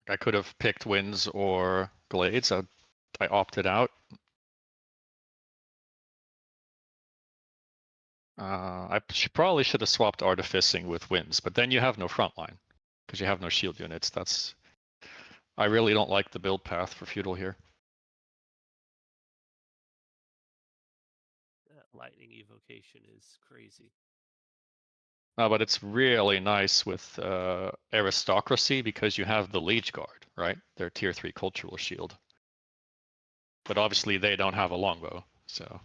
I could have picked Winds or Glades. I opted out. Probably should have swapped Artificing with Winds, but then you have no front line because you have no shield units. I really don't like the build path for Feudal here. That lightning evocation is crazy. No, but it's really nice with Aristocracy because you have the Liege Guard, right? They're tier 3 cultural shield. But obviously they don't have a longbow, so.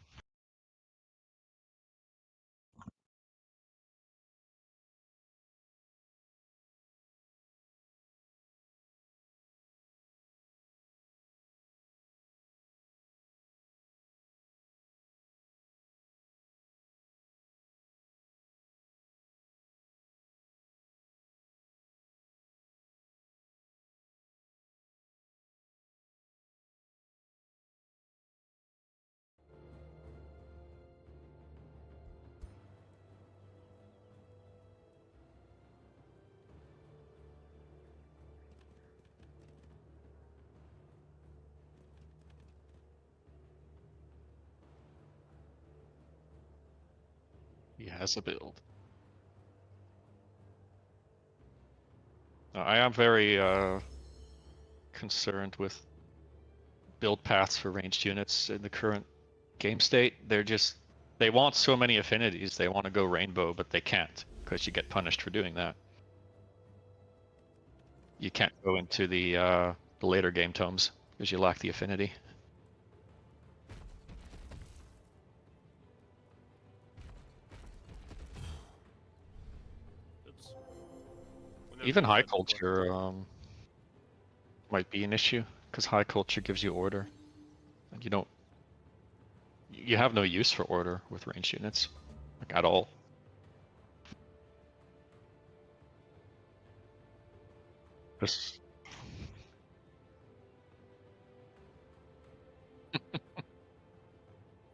He has a build. I am very concerned with build paths for ranged units in the current game state. They want so many affinities. They want to go rainbow, but they can't because you get punished for doing that. You can't go into the later game tomes because you lack the affinity. Oops. Even high culture might be an issue because high culture gives you order, and you have no use for order with ranged units, like at all. Just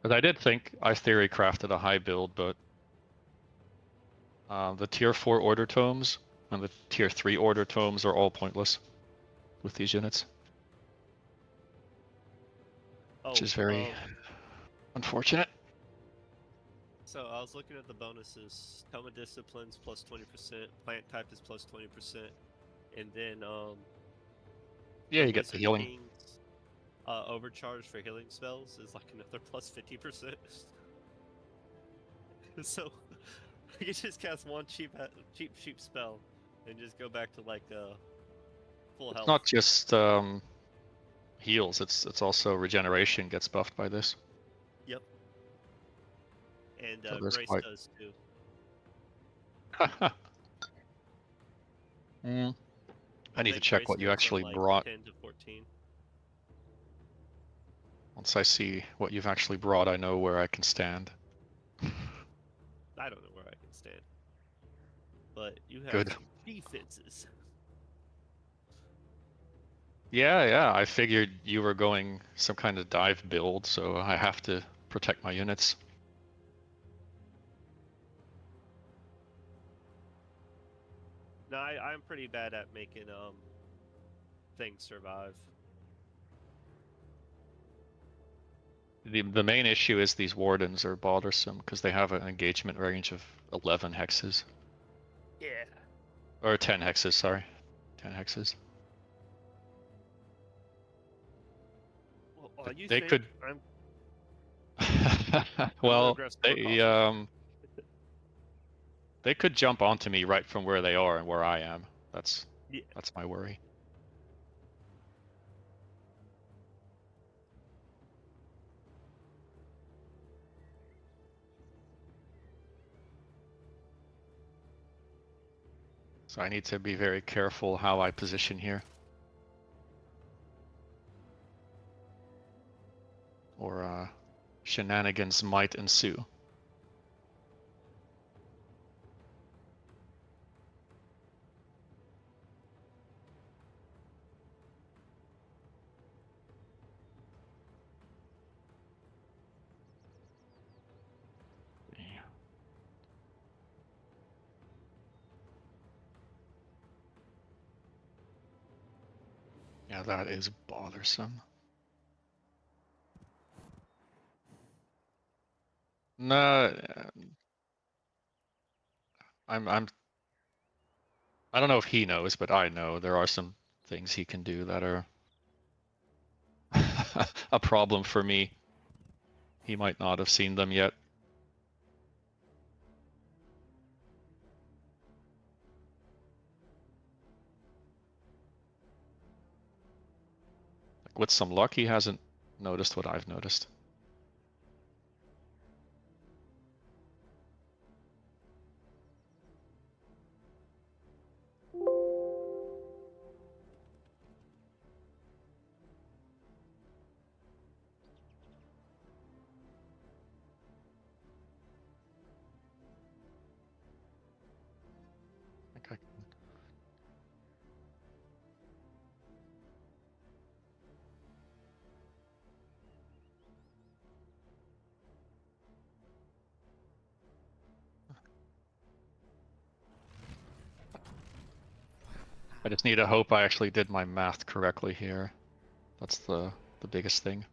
But I did think I theory crafted a high build, but the tier 4 order tomes and the tier 3 order tomes are all pointless with these units. Which is very unfortunate. So I was looking at the bonuses. Tome Disciplines plus 20%, Plant Type is plus 20%, and then yeah, you get the Wizard healing. King's overcharge for healing spells is like another plus 50%. So you can just cast one cheap spell and just go back to like full health. It's not just heals, it's also regeneration gets buffed by this. Yep. And So there's Grace quite... does too. I need to check Grace what you goes actually from, like, brought. 10 to 14. Once I see what you've actually brought, I know where I can stand. I don't know where I can stand. But you have Good. some defenses. Yeah, I figured you were going some kind of dive build, so I have to protect my units. No, I'm pretty bad at making things survive. The main issue is these wardens are bothersome because they have an engagement range of 11 hexes. Yeah. Or 10 hexes, sorry. 10 hexes. Well, you They think could... I'm well, aggressive or cautious? they could jump onto me right from where they are and where I am. That's Yeah. my worry. So I need to be very careful how I position here. Or shenanigans might ensue. Yeah, that is bothersome. No, I don't know if he knows, but I know there are some things he can do that are a problem for me. He might not have seen them yet. Like with some luck, he hasn't noticed what I've noticed. I think I just need to hope I actually did my math correctly here. That's the biggest thing.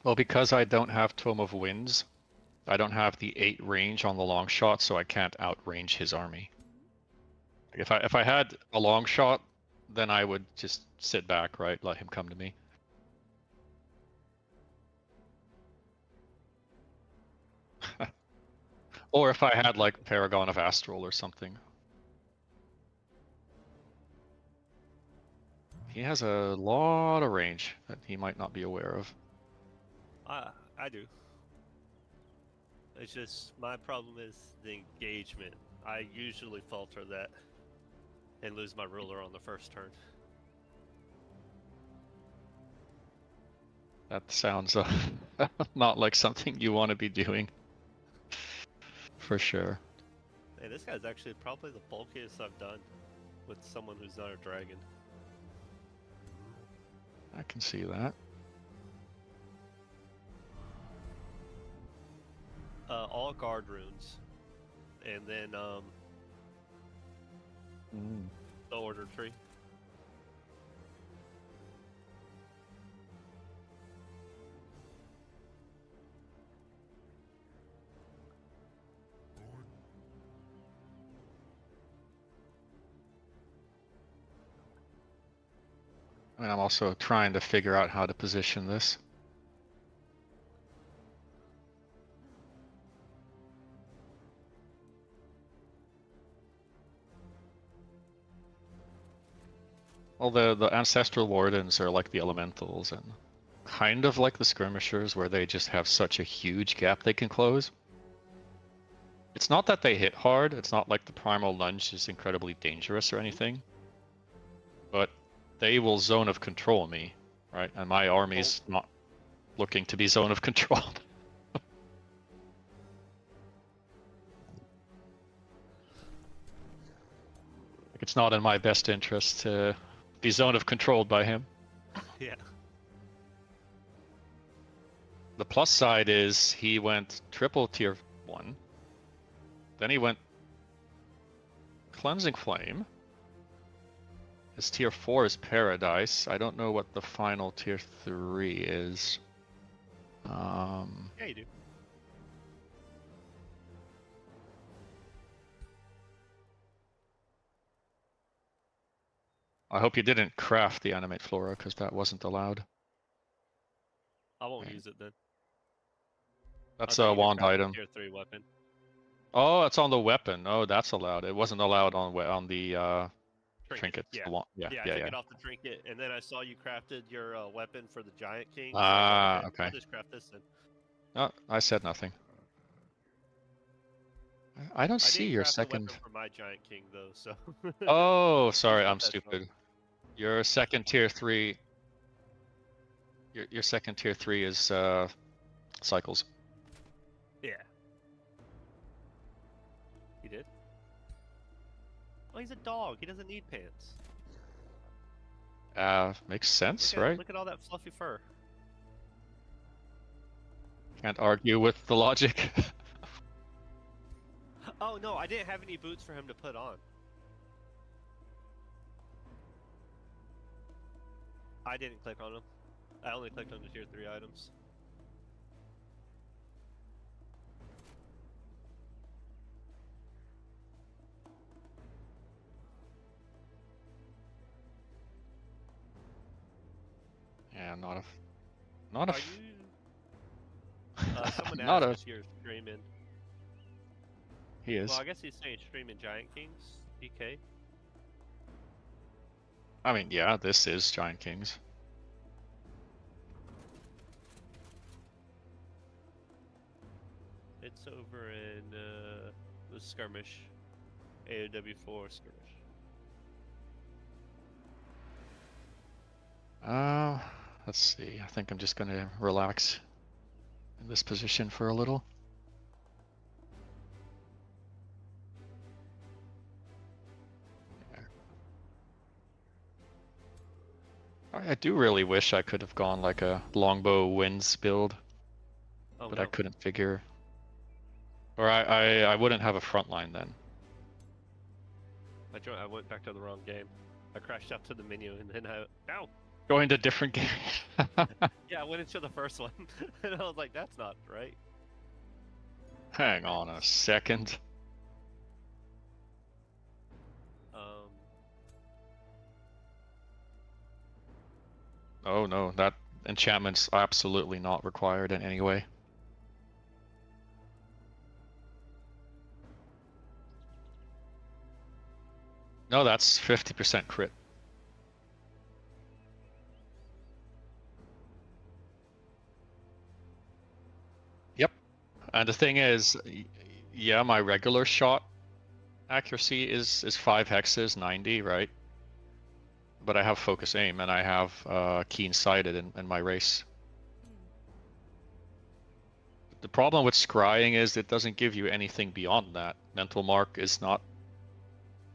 Well, because I don't have Tome of Winds, I don't have the 8 range on the long shot, so I can't outrange his army. Like if I had a long shot, then I would just sit back, right? Let him come to me. Or if I had like Paragon of Astral or something. He has a lot of range that he might not be aware of. I do. It's just my problem is the engagement. I usually falter that and lose my ruler on the first turn. That sounds not like something you want to be doing. For sure. Hey, this guy's actually probably the bulkiest I've done with someone who's not a dragon. I can see that. All guard runes, and then the order tree. I mean, I'm also trying to figure out how to position this. Well, the Ancestral Wardens are like the Elementals and kind of like the Skirmishers, where they just have such a huge gap they can close. It's not that they hit hard, it's not like the Primal Lunge is incredibly dangerous or anything, but they will zone of control me, right? And my army's not looking to be zone of control. It's not in my best interest to be zone of controlled by him. Yeah. The plus side is he went triple tier 1. Then he went Cleansing Flame. His tier 4 is Paradise. I don't know what the final tier 3 is. Yeah, you do. I hope you didn't craft the Animate Flora, because that wasn't allowed. I won't use it then. That's I thought a you could wand craft item. Tier 3 weapon. Oh, it's on the weapon. Oh, that's allowed. It wasn't allowed on the trinkets. Yeah. The wand. Yeah, I took it off the trinket, and then I saw you crafted your weapon for the Giant King. So I was like, okay. I'll just craft this then. Oh, I said nothing. I don't see your second. The weapon for my Giant King though, so. Oh, sorry, I'm stupid. Your second tier 3. Your second tier 3 is cycles. Yeah. He did? Oh, he's a dog. He doesn't need pants. Makes sense, right? Look at all that fluffy fur. Can't argue with the logic. Oh no, I didn't have any boots for him to put on. I didn't click on them. I only clicked on the tier 3 items. Yeah, not a Are you? Someone not asked a if you're streaming. he is. Well, I guess he's saying streaming Giant Kings, DK. I mean, yeah, this is Giant Kings. It's over in the Skirmish. AOW4 Skirmish. Let's see. I think I'm just gonna relax in this position for a little. I do really wish I could have gone like a longbow winds build, Oh, but no. I couldn't figure. Or I wouldn't have a front line then. I went back to the wrong game. I crashed up to the menu and then ow! Going to different game. Yeah, I went into the first one and I was like, that's not right. Hang on a second. Oh no, that enchantment's absolutely not required in any way. No, that's 50% crit. Yep. And the thing is, yeah, my regular shot accuracy is 5 hexes, 90, right? But I have focus aim and I have keen sighted in my race. The problem with scrying is it doesn't give you anything beyond that. Mental mark is not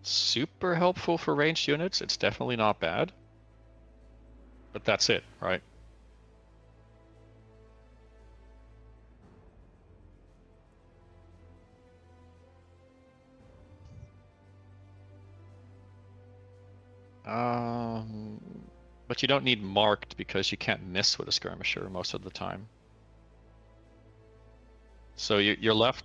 super helpful for ranged units. It's definitely not bad. But that's it, right? But you don't need marked because you can't miss with a skirmisher most of the time. So you're left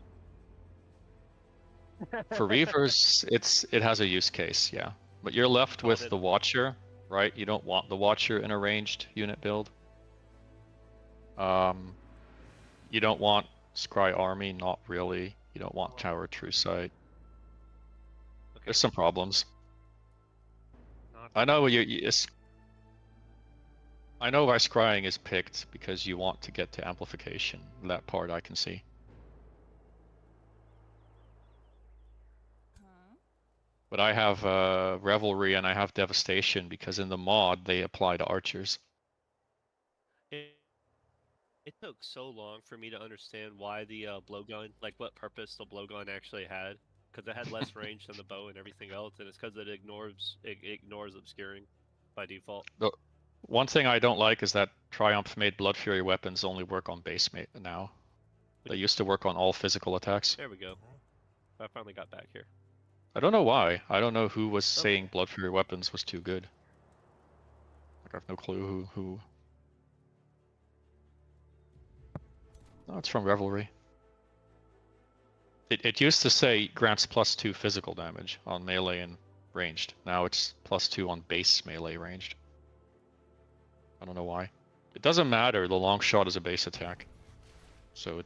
for reavers. It has a use case, yeah. But you're left with the watcher, right? You don't want the watcher in a ranged unit build. You don't want scry army, not really. You don't want tower true sight. Okay. There's some problems. I know I know why scrying is picked because you want to get to amplification. That part I can see. But I have revelry and I have devastation because in the mod they apply to archers. It took so long for me to understand why the blowgun, like what purpose the blowgun actually had, because it had less range than the bow and everything else, and it's because it ignores obscuring by default. The one thing I don't like is that Triumph made Blood Fury weapons only work on base mate now. They used to work on all physical attacks. There we go. I finally got back here. I don't know why. I don't know who was saying Blood Fury weapons was too good. Like, I have no clue who. No, it's from Revelry. It used to say grants +2 physical damage on melee and ranged. Now it's +2 on base melee ranged. I don't know why. It doesn't matter. The long shot is a base attack. So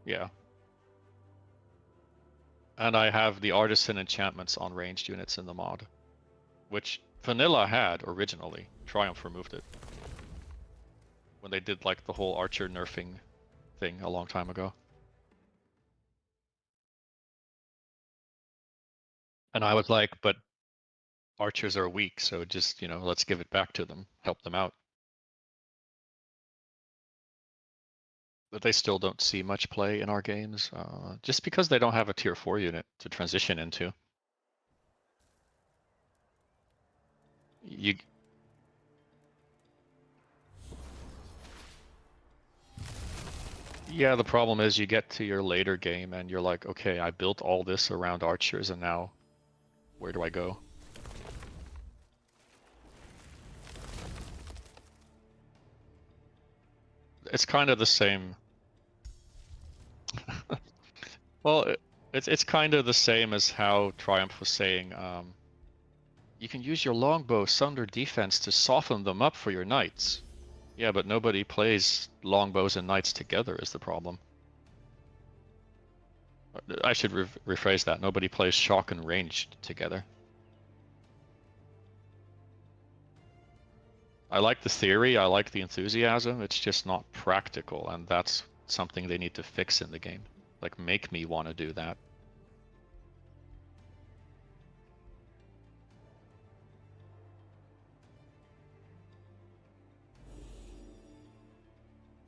yeah. And I have the artisan enchantments on ranged units in the mod, which vanilla had originally. Triumph removed it when they did like the whole archer nerfing thing a long time ago. And I was like, but archers are weak, so just, let's give it back to them, help them out. But they still don't see much play in our games, just because they don't have a tier 4 unit to transition into. Yeah, the problem is you get to your later game and you're like, okay, I built all this around archers and now where do I go? It's kind of the same. Well, it's kind of the same as how Triumph was saying, you can use your longbow Sunder defense to soften them up for your knights. Yeah, but nobody plays longbows and knights together is the problem. I should rephrase that. Nobody plays shock and ranged together. I like the theory, I like the enthusiasm, it's just not practical, and that's something they need to fix in the game. Like, make me want to do that.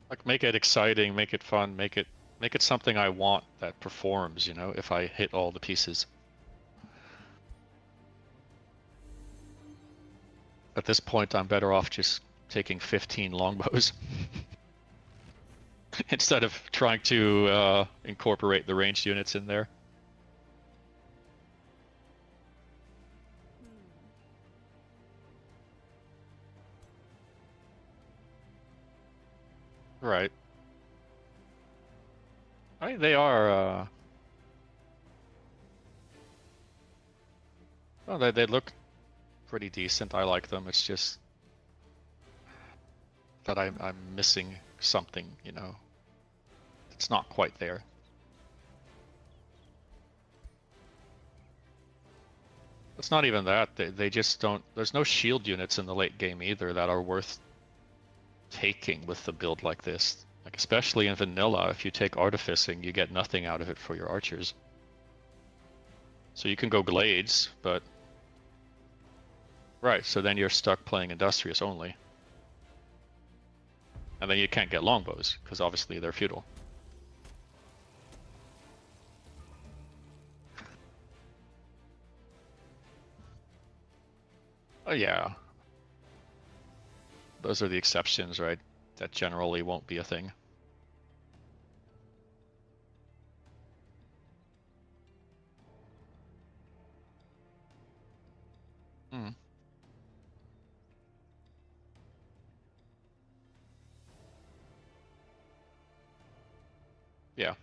Like, make it exciting, make it fun, make it something I want that performs, you know, if I hit all the pieces. At this point, I'm better off just taking 15 longbows. Instead of trying to incorporate the ranged units in there. Right. I mean, they are, well, they look pretty decent. I like them. It's just that I'm missing something, you know. It's not quite there. It's not even that. They just don't... There's no shield units in the late game either that are worth taking with the build like this. Like, especially in vanilla, if you take artificing, you get nothing out of it for your archers. So you can go glades, but... Right, so then you're stuck playing industrious only. And then you can't get longbows, because obviously they're feudal. Oh yeah. Those are the exceptions, right? That generally won't be a thing. Hmm. Yeah.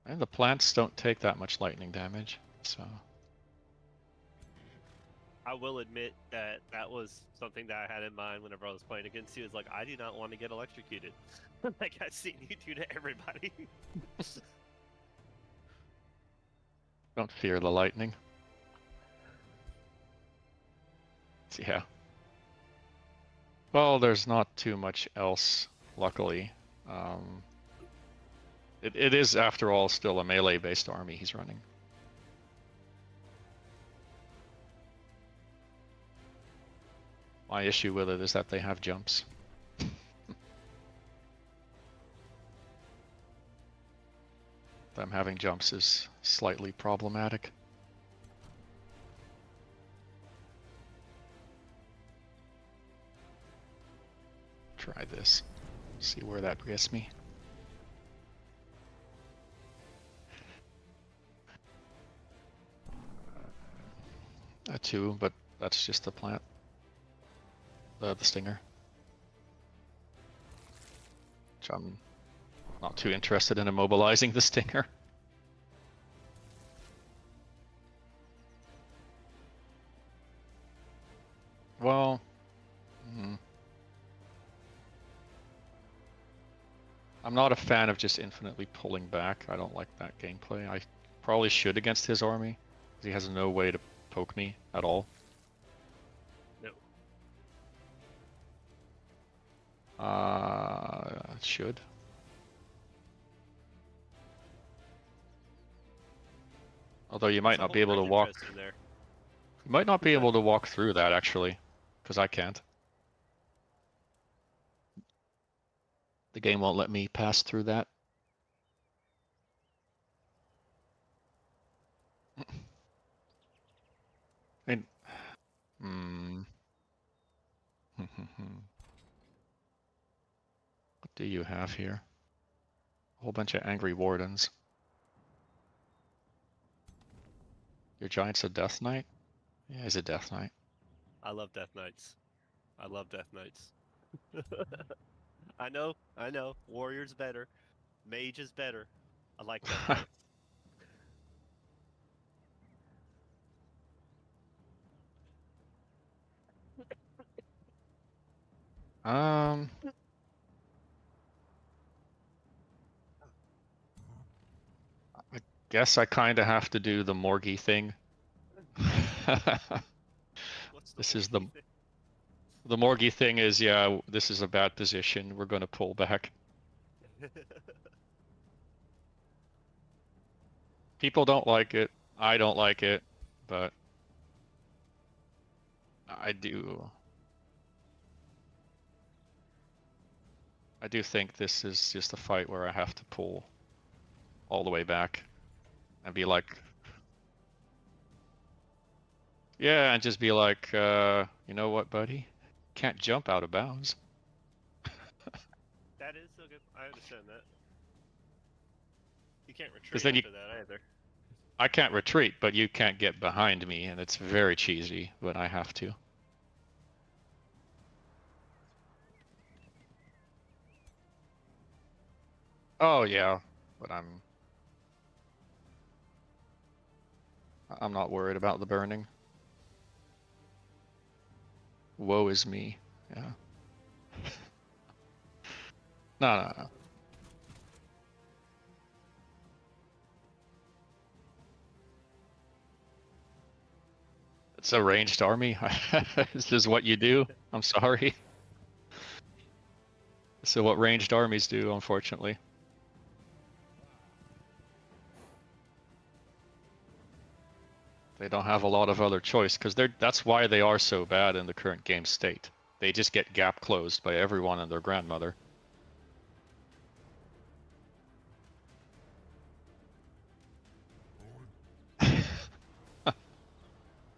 And the plants don't take that much lightning damage, so... I will admit that that was something that I had in mind whenever I was playing against you. Is like, I do not want to get electrocuted, like I've seen you do to everybody. Don't fear the lightning. Yeah. Well, there's not too much else, luckily. It is, after all, still a melee-based army he's running. My issue with it is that they have jumps. Them having jumps is slightly problematic. Try this. See where that gets me. A 2, but that's just the plant. The stinger. Which I'm not too interested in immobilizing the stinger. Well, I'm not a fan of just infinitely pulling back. I don't like that gameplay. I probably should against his army, because he has no way to poke me at all. No. Should. Although you might not be able to walk. You might not be able to walk through that actually, because I can't. The game won't let me pass through that. I mean, What do you have here? A whole bunch of angry wardens. Your giant's a Death Knight? Yeah, he's a Death Knight. I love Death Knights. I love Death Knights. I know. Warrior's better. Mage is better. I like Death Knight. I guess I kind of have to do the Morgie thing. What's This is Morgie thing? the Morgie thing is, yeah, this is a bad position. We're going to pull back. People don't like it. I don't like it, but I do. I do think this is just a fight where I have to pull all the way back and be like, yeah, and just be like, you know what, buddy? Can't jump out of bounds. That is so good. I understand that. You can't retreat Because then after that either. I can't retreat, but you can't get behind me, and it's very cheesy when I have to. Oh yeah, but I'm not worried about the burning. Woe is me. Yeah. No. It's a ranged army. This is what you do. I'm sorry. This is what ranged armies do, unfortunately. They don't have a lot of other choice, because that's why they are so bad in the current game state. They just get gap closed by everyone and their grandmother.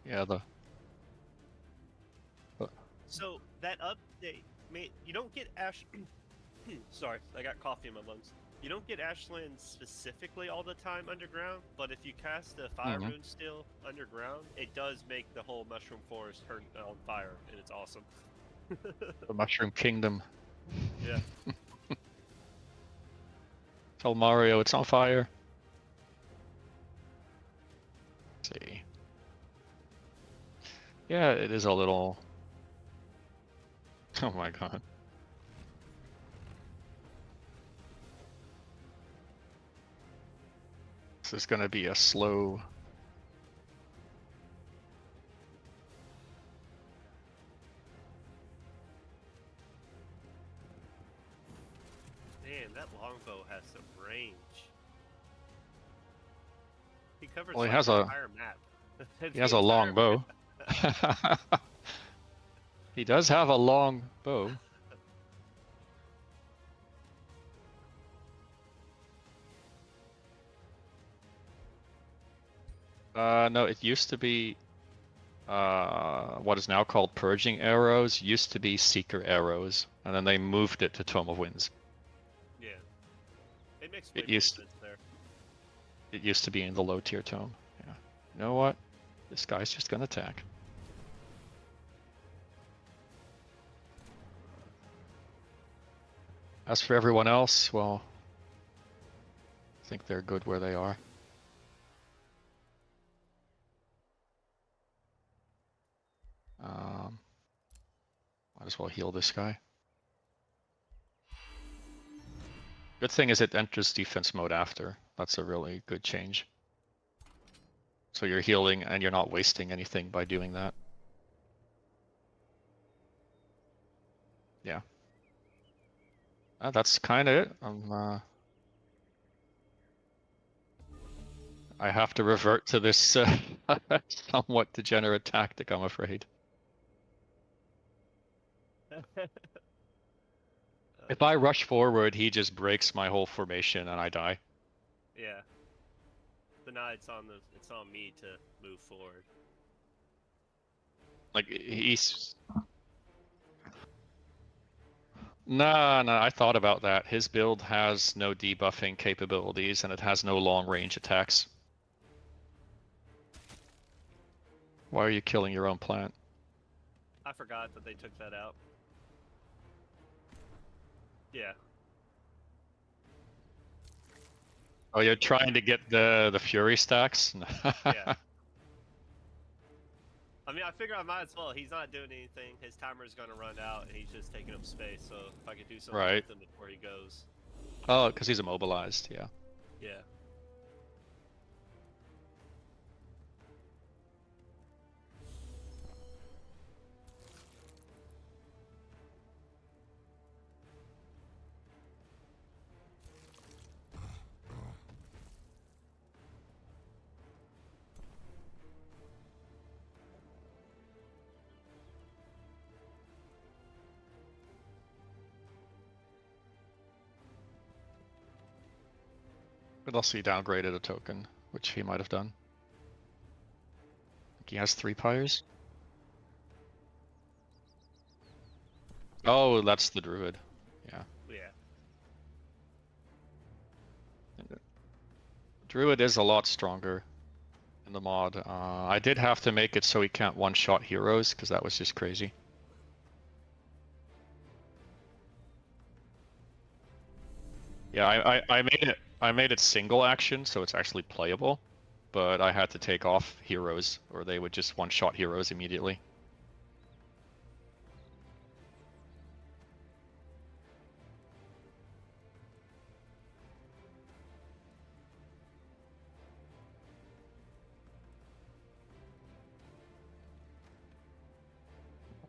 Yeah, So that update, you don't get Ash. Sorry, I got coffee in my lungs. You don't get Ashland specifically all the time underground, but if you cast a fire rune still underground, it does make the whole mushroom forest turn on fire, and it's awesome. the Mushroom Kingdom. Yeah. Tell Mario it's on fire. Let's see. Yeah, it is a little. Oh my god. This is gonna be a slow. Man, that longbow has some range. He covers Well, he like has the a entire map. he has a long bow. He does have a long bow. No, it used to be what is now called purging arrows. Used to be seeker arrows, and then they moved it to Tome of Winds. Yeah. It makes It way more used sense there. It used to be in the low tier tome. Yeah. You know what? This guy's just gonna attack. As for everyone else, well, I think they're good where they are. Might as well heal this guy. Good thing is it enters defense mode after. That's a really good change. So you're healing and you're not wasting anything by doing that. Yeah. That's kind of it. I have to revert to this somewhat degenerate tactic, I'm afraid. If I rush forward, he just breaks my whole formation and I die. Yeah. So now it's on me to move forward. Like he's No, I thought about that. His build has no debuffing capabilities, and it has no long-range attacks. Why are you killing your own plant? I forgot that they took that out. Yeah. Oh, you're trying to get the Fury stacks? Yeah. I mean, I figure I might as well. He's not doing anything. His timer's gonna run out, and he's just taking up space. So if I could do something Right. with him before he goes. Oh, because he's immobilized, yeah. Yeah. But also he downgraded a token, which he might have done. He has 3 pyres. Oh, that's the druid. Yeah. Yeah. Druid is a lot stronger in the mod. I did have to make it so he can't one-shot heroes, because that was just crazy. Yeah, I made it single action, so it's actually playable, but I had to take off heroes, or they would just one-shot heroes immediately.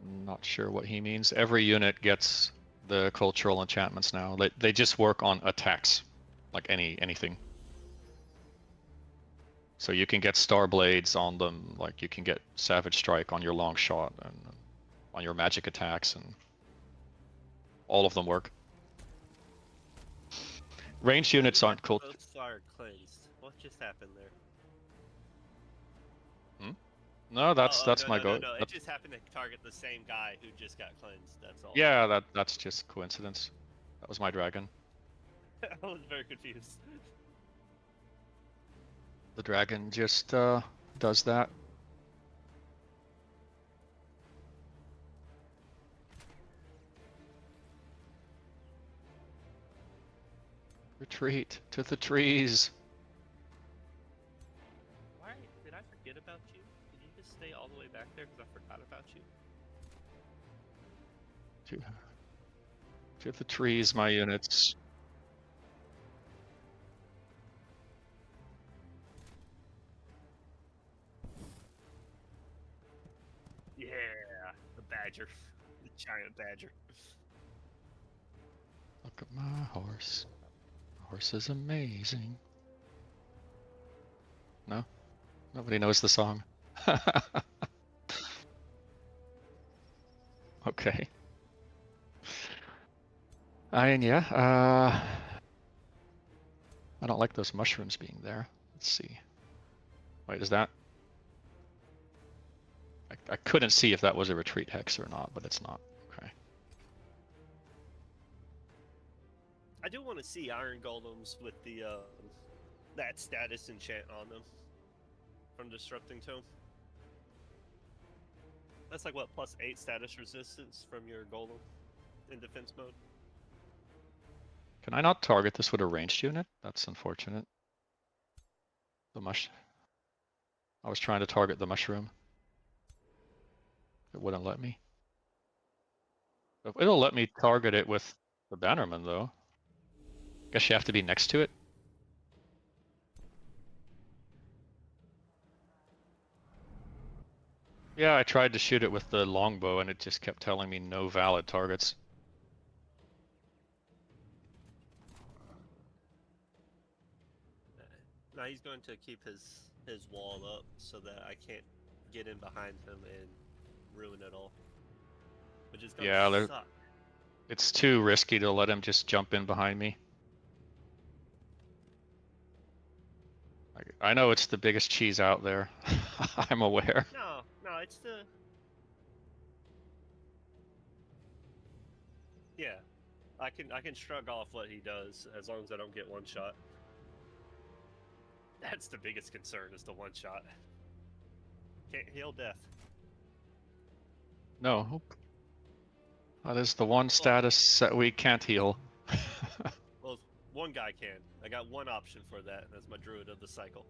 I'm not sure what he means. Every unit gets the cultural enchantments now. They just work on attacks, like anything. So you can get Star Blades on them, like you can get Savage Strike on your long shot and on your magic attacks, and all of them work. Ranged units aren't cool. Both are cleansed. What just happened there? No, that's no, my no, goal. no. It just happened to target the same guy who just got cleansed. That's all. Yeah, that's just coincidence. That was my dragon. I was very confused. The dragon just does that. Retreat to the trees. Why did I forget about you? Did you just stay all the way back there because I forgot about you? To the trees, my units. Yeah, the badger, the giant badger. Look at my horse. My horse is amazing. No? Nobody knows the song. Okay. Yeah, I don't like those mushrooms being there. Let's see. Wait, is that? I couldn't see if that was a retreat hex or not, but it's not. Okay. I do want to see iron golems with the that status enchant on them from disrupting tome. That's like what, +8 status resistance from your golem in defense mode. Can I not target this with a ranged unit? That's unfortunate. The mush. I was trying to target the mushroom. It wouldn't let me. It'll let me target it with the bannerman, though. Guess you have to be next to it. Yeah, I tried to shoot it with the longbow, and it just kept telling me no valid targets. Now he's going to keep his wall up so that I can't get in behind him and ruin it all. Which is gonna suck. It's too risky to let him just jump in behind me. I know it's the biggest cheese out there. I'm aware. No, it's the... Yeah, I can shrug off what he does as long as I don't get one shot. That's the biggest concern, is the one shot. Can't heal death. No. That is the one status that we can't heal. Well, one guy can. I got one option for that, and that's my Druid of the Cycle.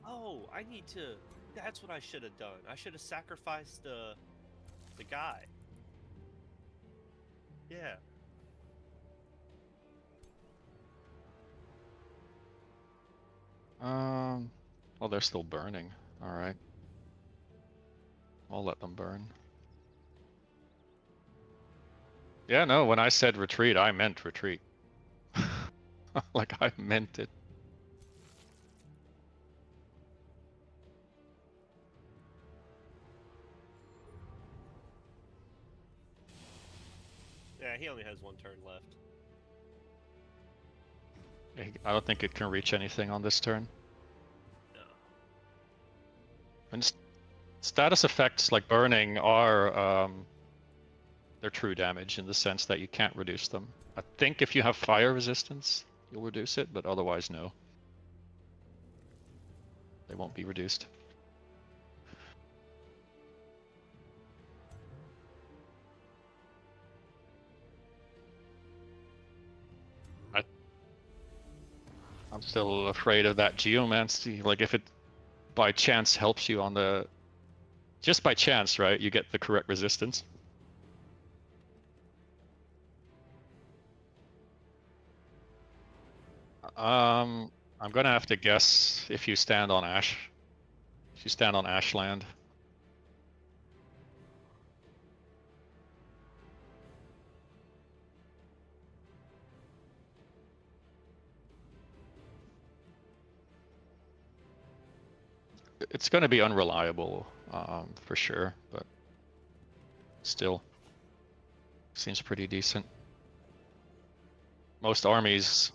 Oh, I need to... That's what I should have done. I should have sacrificed the guy. Yeah. Well, they're still burning. All right. I'll let them burn. Yeah, no, when I said retreat, I meant retreat. Like, I meant it. Yeah, he only has one turn left. I don't think it can reach anything on this turn. No. And status effects like burning are they're true damage in the sense that you can't reduce them. I think if you have fire resistance, you'll reduce it, but otherwise no. They won't be reduced. I'm still afraid of that geomancy. Like, if it by chance helps you on the... Just by chance, right? You get the correct resistance. I'm gonna have to guess if you stand on ash. If you stand on ashland. It's gonna be unreliable, for sure, but still seems pretty decent. Most armies...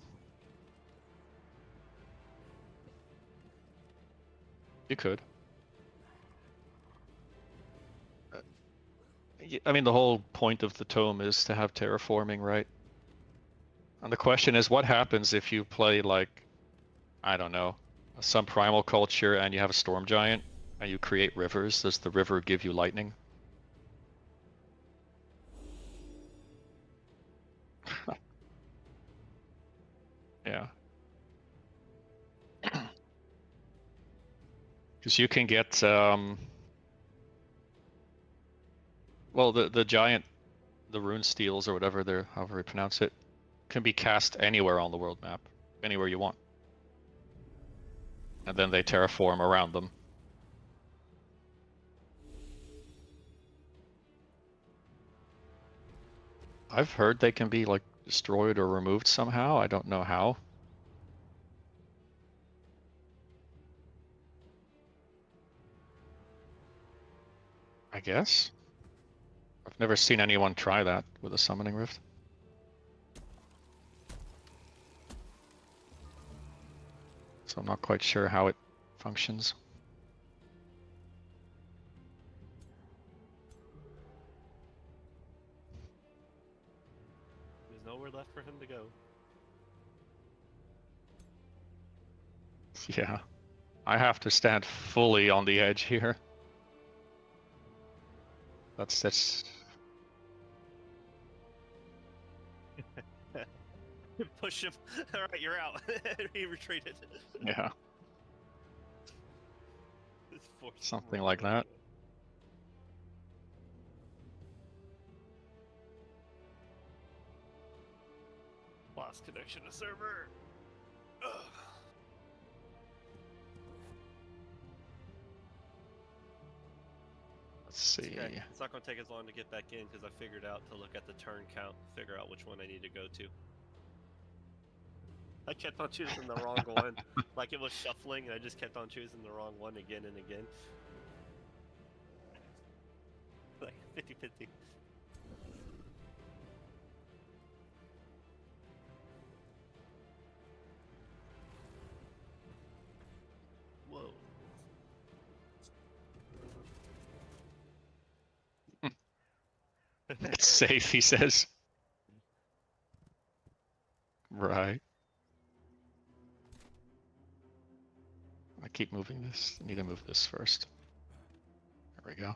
You could. I mean, the whole point of the tome is to have terraforming, right? And the question is, what happens if you play, like, I don't know, some primal culture and you have a storm giant and you create rivers? Does the river give you lightning? Yeah. Because you can get, well, the giant, the rune steels or whatever they're, however you pronounce it, can be cast anywhere on the world map, anywhere you want. And then they terraform around them. I've heard they can be, like, destroyed or removed somehow. I don't know how. I guess. I've never seen anyone try that with a summoning rift. So I'm not quite sure how it functions. There's nowhere left for him to go. Yeah. I have to stand fully on the edge here. That's Push him. All right, you're out. He retreated. yeah, Force something like that. Lost connection to server. Ugh. Let's see. Okay. It's not going to take as long to get back in because I figured out to look at the turn count, figure out which one I need to go to. I kept on choosing the wrong one. Like, it was shuffling, and I just kept on choosing the wrong one again and again. Like, 50-50. Whoa. It's safe, he says. Right. I keep moving this. I need to move this first. There we go.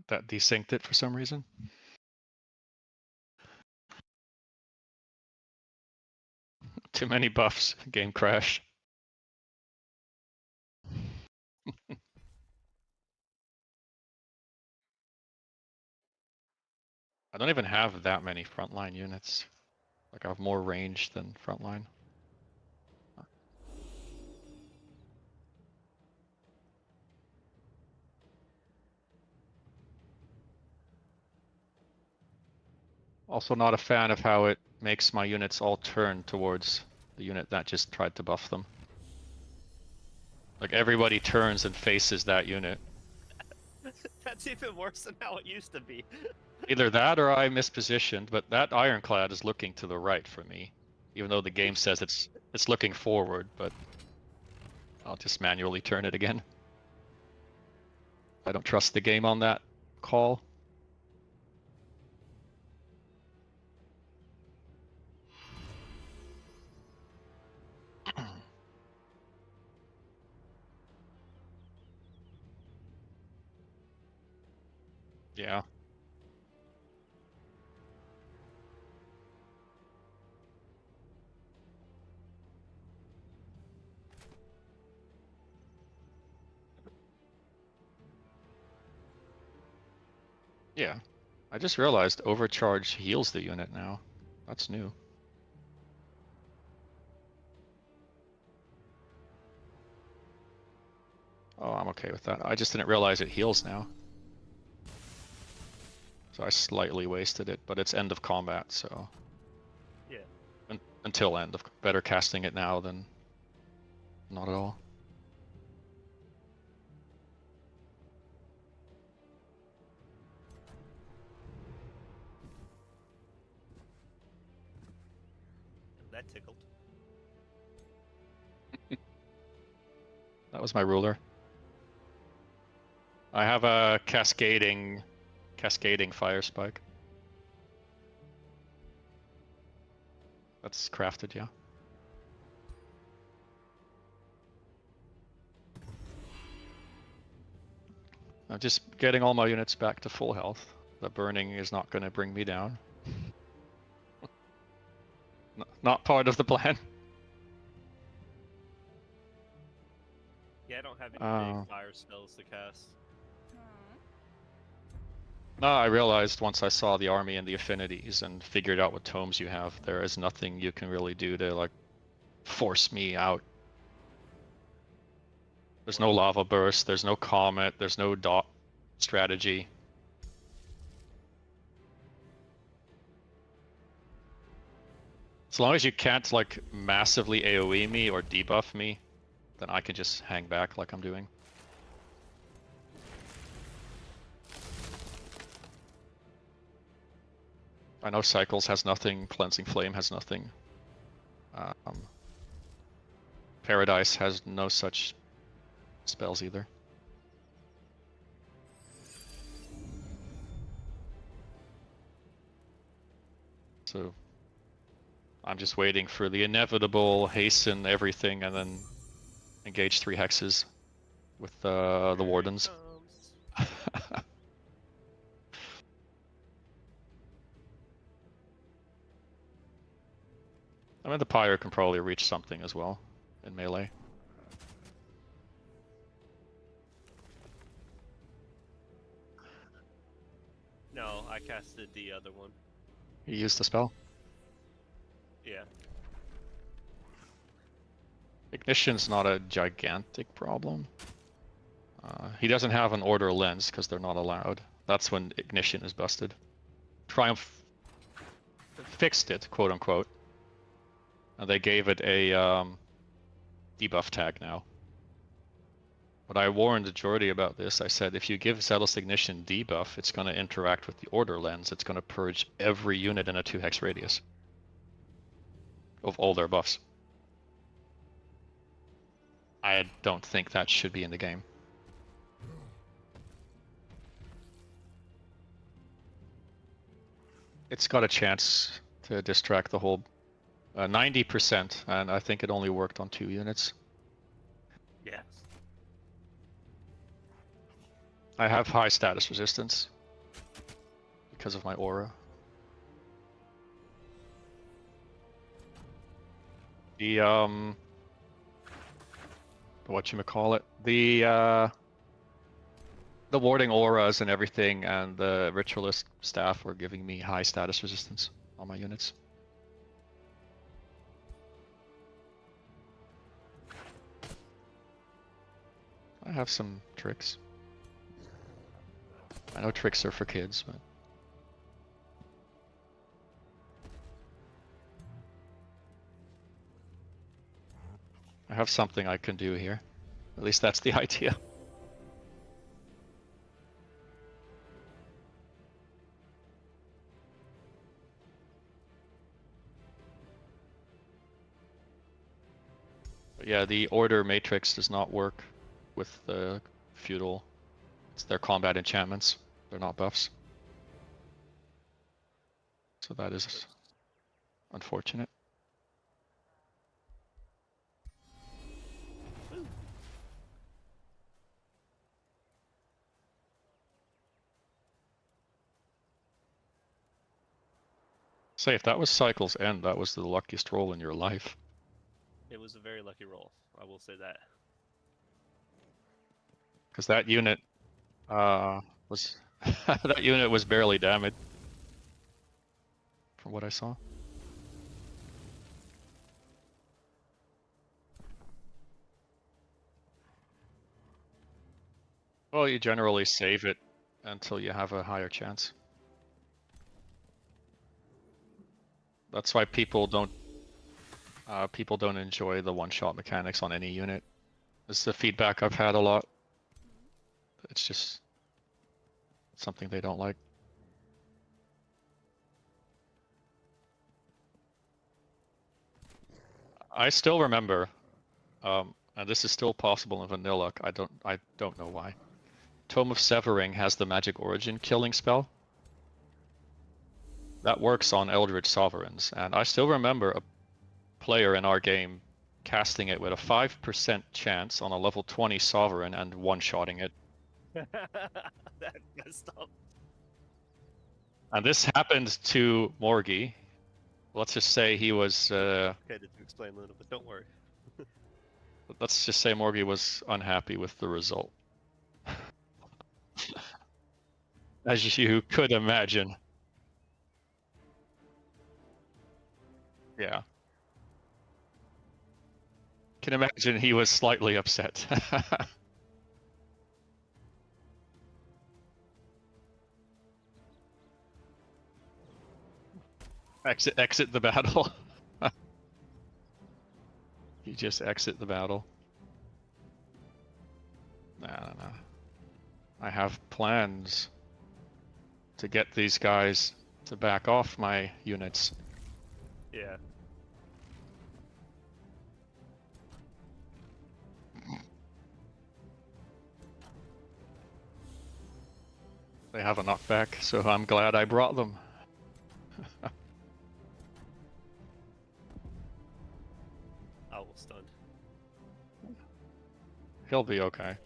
That desynced it for some reason. Too many buffs. Game crash. I don't even have that many frontline units. Like I have more range than frontline. Also not a fan of how it makes my units all turn towards the unit that just tried to buff them. Like everybody turns and faces that unit. That's even worse than how it used to be. Either that or I mispositioned, but that ironclad is looking to the right for me. Even though the game says it's looking forward, but I'll just manually turn it again. I don't trust the game on that call. Yeah. Yeah. I just realized overcharge heals the unit now. That's new. Oh, I'm okay with that. I just didn't realize it heals now. So I slightly wasted it, but it's end of combat, so... Yeah. Until end of... Better casting it now than not at all. That tickled. That was my ruler. I have a cascading fire spike. That's crafted, yeah. I'm just getting all my units back to full health. The burning is not going to bring me down. Not part of the plan. Yeah, I don't have any big fire spells to cast. No, I realized once I saw the army and the affinities and figured out what tomes you have, there is nothing you can really do to like force me out. There's no lava burst, there's no comet, there's no dot strategy. As long as you can't like massively AoE me or debuff me, then I can just hang back like I'm doing. I know Cycles has nothing, Cleansing Flame has nothing. Paradise has no such spells either. So I'm just waiting for the inevitable hasten everything and then engage 3 hexes with the wardens. I mean, the Pyre can probably reach something as well in melee. No, I casted the other one. You used the spell? Yeah. Ignition's not a gigantic problem. He doesn't have an order lens because they're not allowed. That's when Ignition is busted. Triumph fixed it, quote unquote. And they gave it a debuff tag now. But I warned Jordy about this. I said, if you give Zealous Ignition debuff, it's going to interact with the Order lens. It's going to purge every unit in a 2-hex radius of all their buffs. I don't think that should be in the game. It's got a chance to distract the whole 90%, and I think it only worked on 2 units. Yes. I have high status resistance because of my aura. The whatchamacallit, the warding auras and everything, and the ritualist staff were giving me high status resistance on my units. I have some tricks. I know tricks are for kids, but I have something I can do here. At least that's the idea. But yeah, the order matrix does not work with the feudal. It's their combat enchantments. They're not buffs. So that is unfortunate. Say, if that was Cycle's End, that was the luckiest roll in your life. It was a very lucky roll. I will say that. Because that unit was that unit was barely damaged from what I saw. Well, you generally save it until you have a higher chance. That's why people don't enjoy the one-shot mechanics on any unit. It's the feedback I've had a lot. It's just something they don't like. I still remember, and this is still possible in vanilla. I don't know why. Tome of Severing has the Magic Origin killing spell. That works on Eldritch Sovereigns, and I still remember a player in our game casting it with a 5% chance on a level 20 Sovereign and one-shotting it. That messed up. And this happened to Morgie. Let's just say he was... Okay, to explain a little bit, don't worry. Let's just say Morgie was unhappy with the result. As you could imagine. Yeah. Can imagine he was slightly upset. Exit the battle. You just exit the battle. No. I have plans to get these guys to back off my units. Yeah. They have a knockback, so I'm glad I brought them. I was stunned. He'll be okay.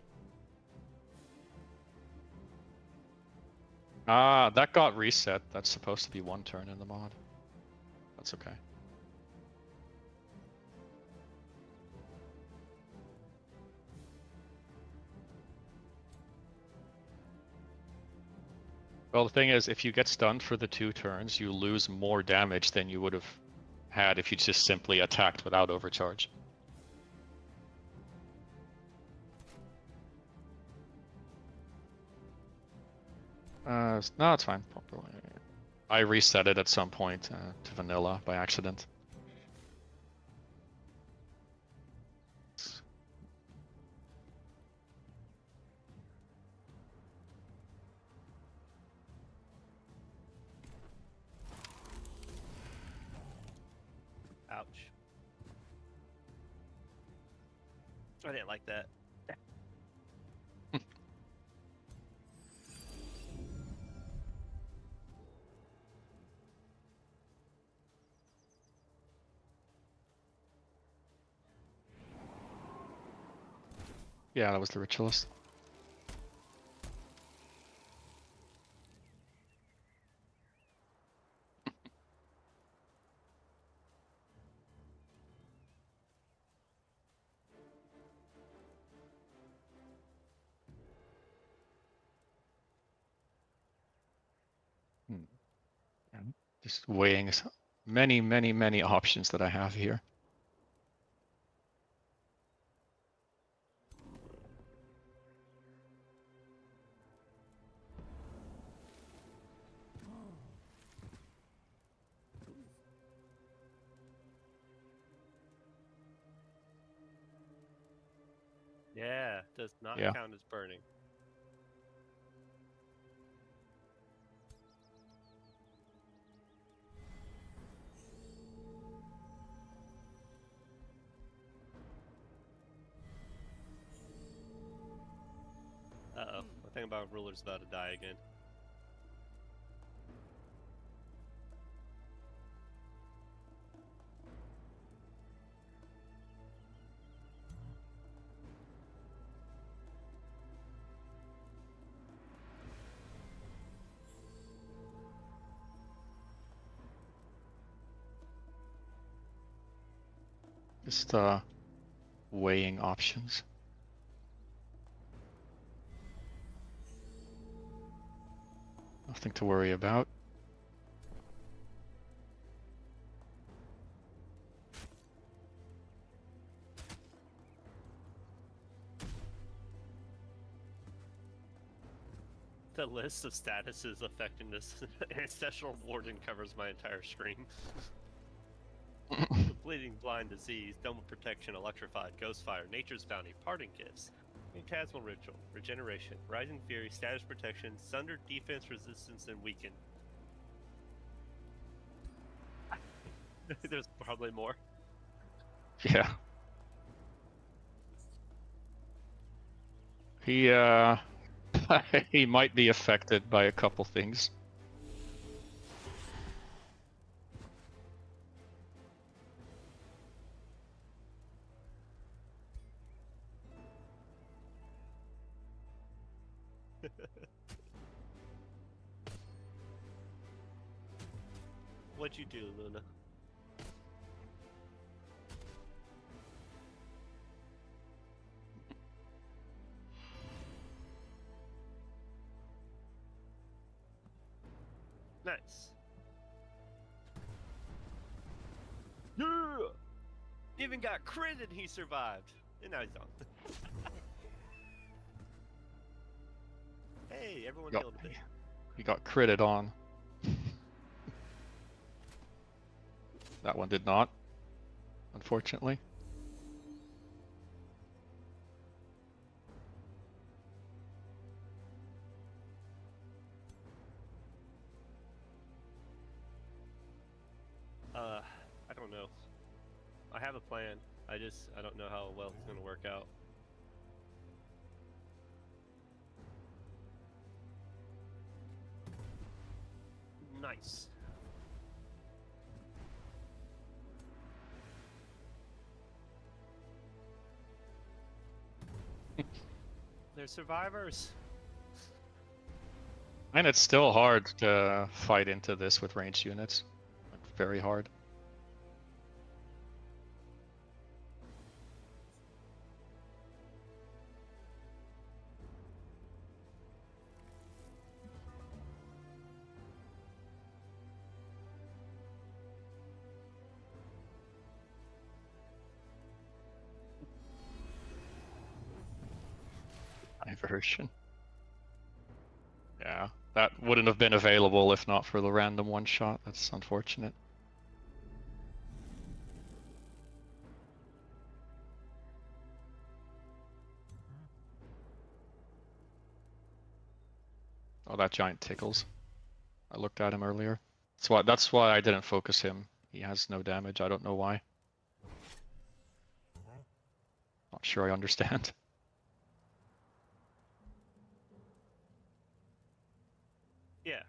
Ah, that got reset. That's supposed to be 1 turn in the mod. That's okay. Well, the thing is, if you get stunned for the 2 turns, you lose more damage than you would have had if you just simply attacked without overcharge. No, it's fine. I reset it at some point to vanilla by accident. I didn't like that. Yeah, that was the ritualist. And just weighing many, many, many options that I have here. Yeah, does not Yeah. count as burning. Uh-oh, I think about ruler's about to die again. Just weighing options. Nothing to worry about. The list of statuses affecting this ancestral warden covers my entire screen. Bleeding blind disease, dome of protection, electrified, ghost fire, nature's bounty, parting gifts, phantasmal ritual, regeneration, rising fury, status protection, sundered defense, resistance, and weaken. There's probably more. Yeah. He he might be affected by a couple things. What'd you do, Luna? Nice. Yeah! Even got critted, he survived. And now he's gone. Hey, everyone healed a bit. He got critted on. That one did not, unfortunately. I don't know. I have a plan. I don't know how well it's gonna work out. Nice. They're survivors. And it's still hard to fight into this with ranged units. Very hard. Diversion. Yeah, that wouldn't have been available if not for the random one shot. That's unfortunate. Oh, that giant tickles. I looked at him earlier. That's why I didn't focus him. He has no damage. I don't know why. Not not sure I understand. Yeah.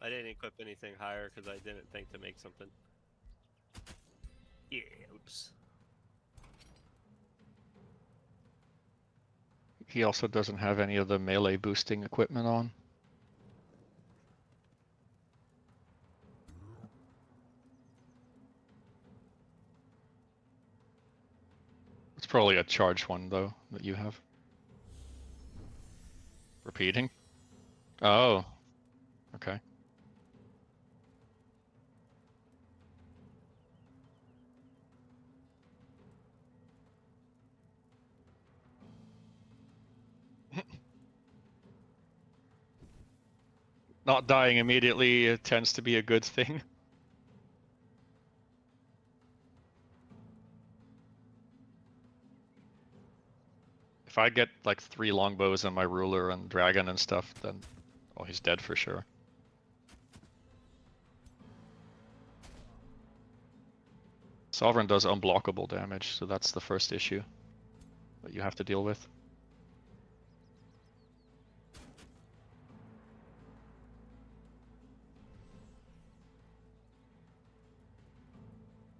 I didn't equip anything higher because I didn't think to make something. Yeah, oops. He also doesn't have any of the melee boosting equipment on. It's probably a charged one, though, that you have. Repeating? Oh, okay. Not dying immediately tends to be a good thing. If I get like 3 longbows and my ruler and dragon and stuff, then oh, he's dead for sure. Sovereign does unblockable damage, so that's the first issue that you have to deal with.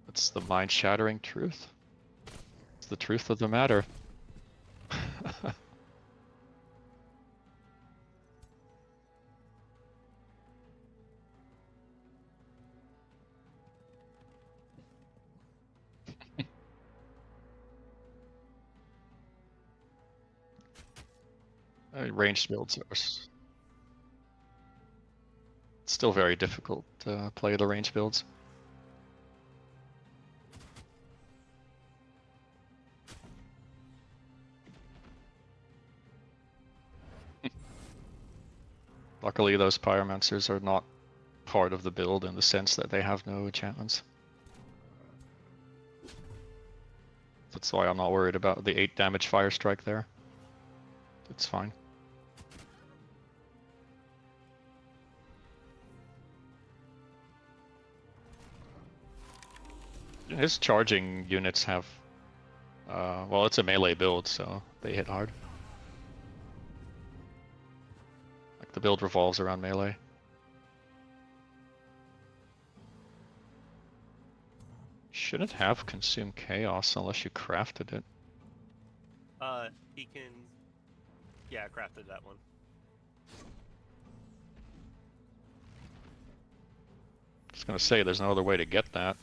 It's the mind-shattering truth. It's the truth of the matter. Ranged builds are still very difficult to play the range builds. Luckily, those pyromancers are not part of the build in the sense that they have no enchantments. That's why I'm not worried about the 8 damage fire strike there. It's fine. His charging units have... well, it's a melee build, so they hit hard. Like, the build revolves around melee. Shouldn't have Consume Chaos unless you crafted it. He can... Yeah, I crafted that one. I was gonna say, there's no other way to get that.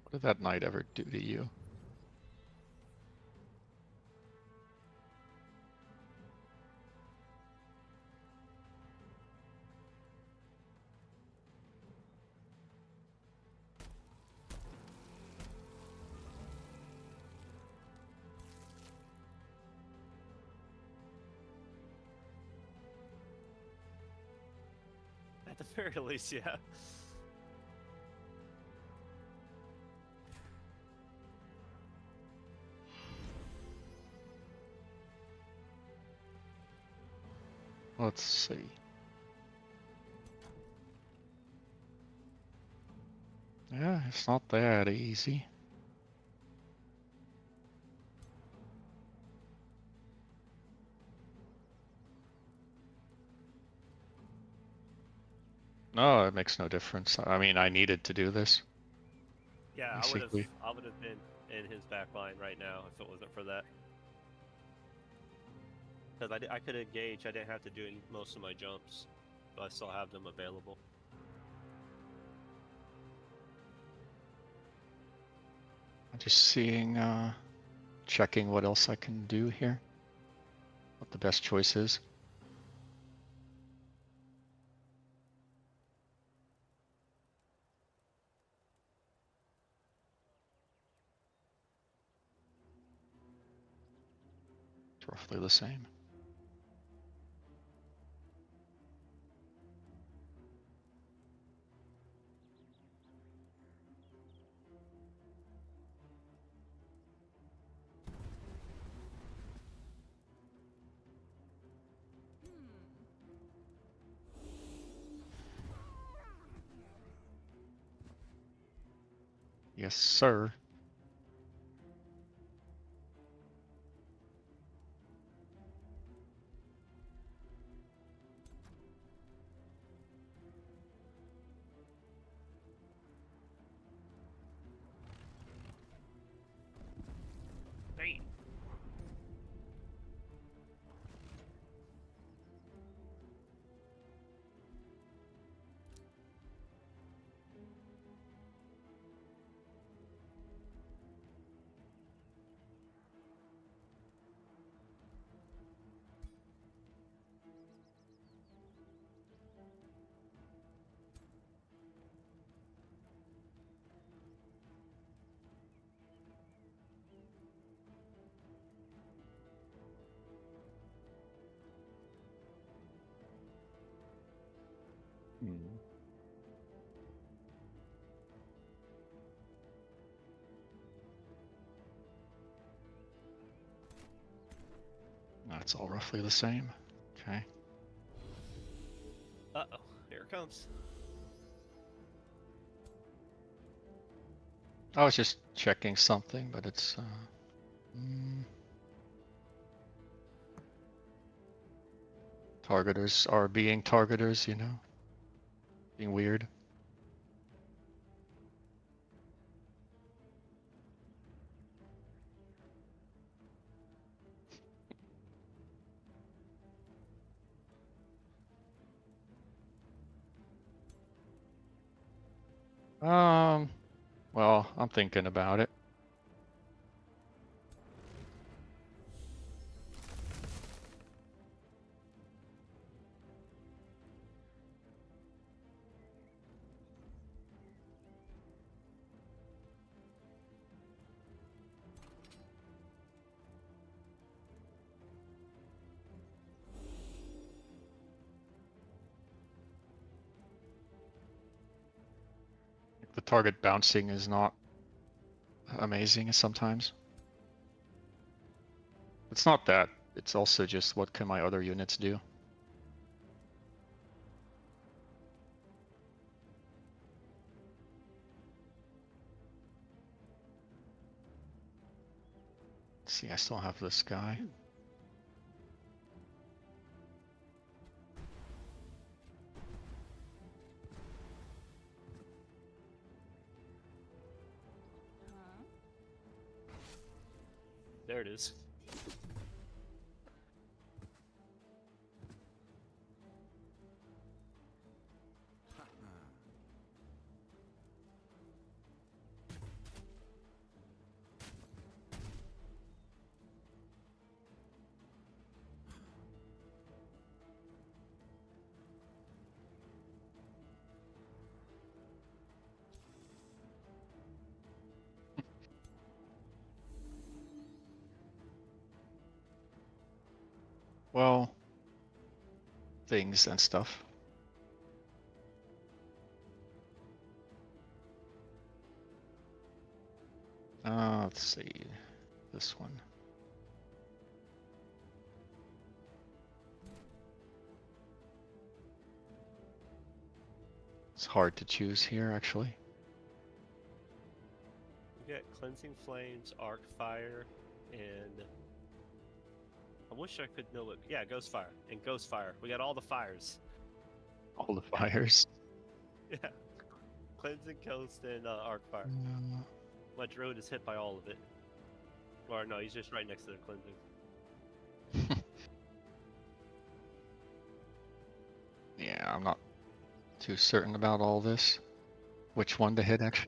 What did that knight ever do to you? At the very least, yeah. Let's see. Yeah, it's not that easy. No, it makes no difference. I mean, I needed to do this. Yeah, Basically. I would have been in his back line right now if it wasn't for that. Because I could engage, I didn't have to do most of my jumps, but I still have them available. I'm just seeing, checking what else I can do here. What the best choice is. It's roughly the same. Yes, sir. Bam. Hmm. That's all roughly the same. Okay. Uh-oh, here it comes. I was just checking something, but it's targeters are being targeters, you know, being weird. Well, I'm thinking about it. The target bouncing is not amazing sometimes. It's not that. It's also just what can my other units do? Let's see, I still have this guy. There it is. Well, things and stuff. Let's see, this one. It's hard to choose here, actually. We got Cleansing Flames, Arc Fire, and I wish I could know what. Yeah, Ghost Fire and Ghost Fire. We got all the fires. All the fires. Yeah, Cleansing, Ghost, and Arc Fire. My druid is hit by all of it. Or no, he's just right next to the Cleansing. Yeah, I'm not too certain about all this. Which one to hit, actually?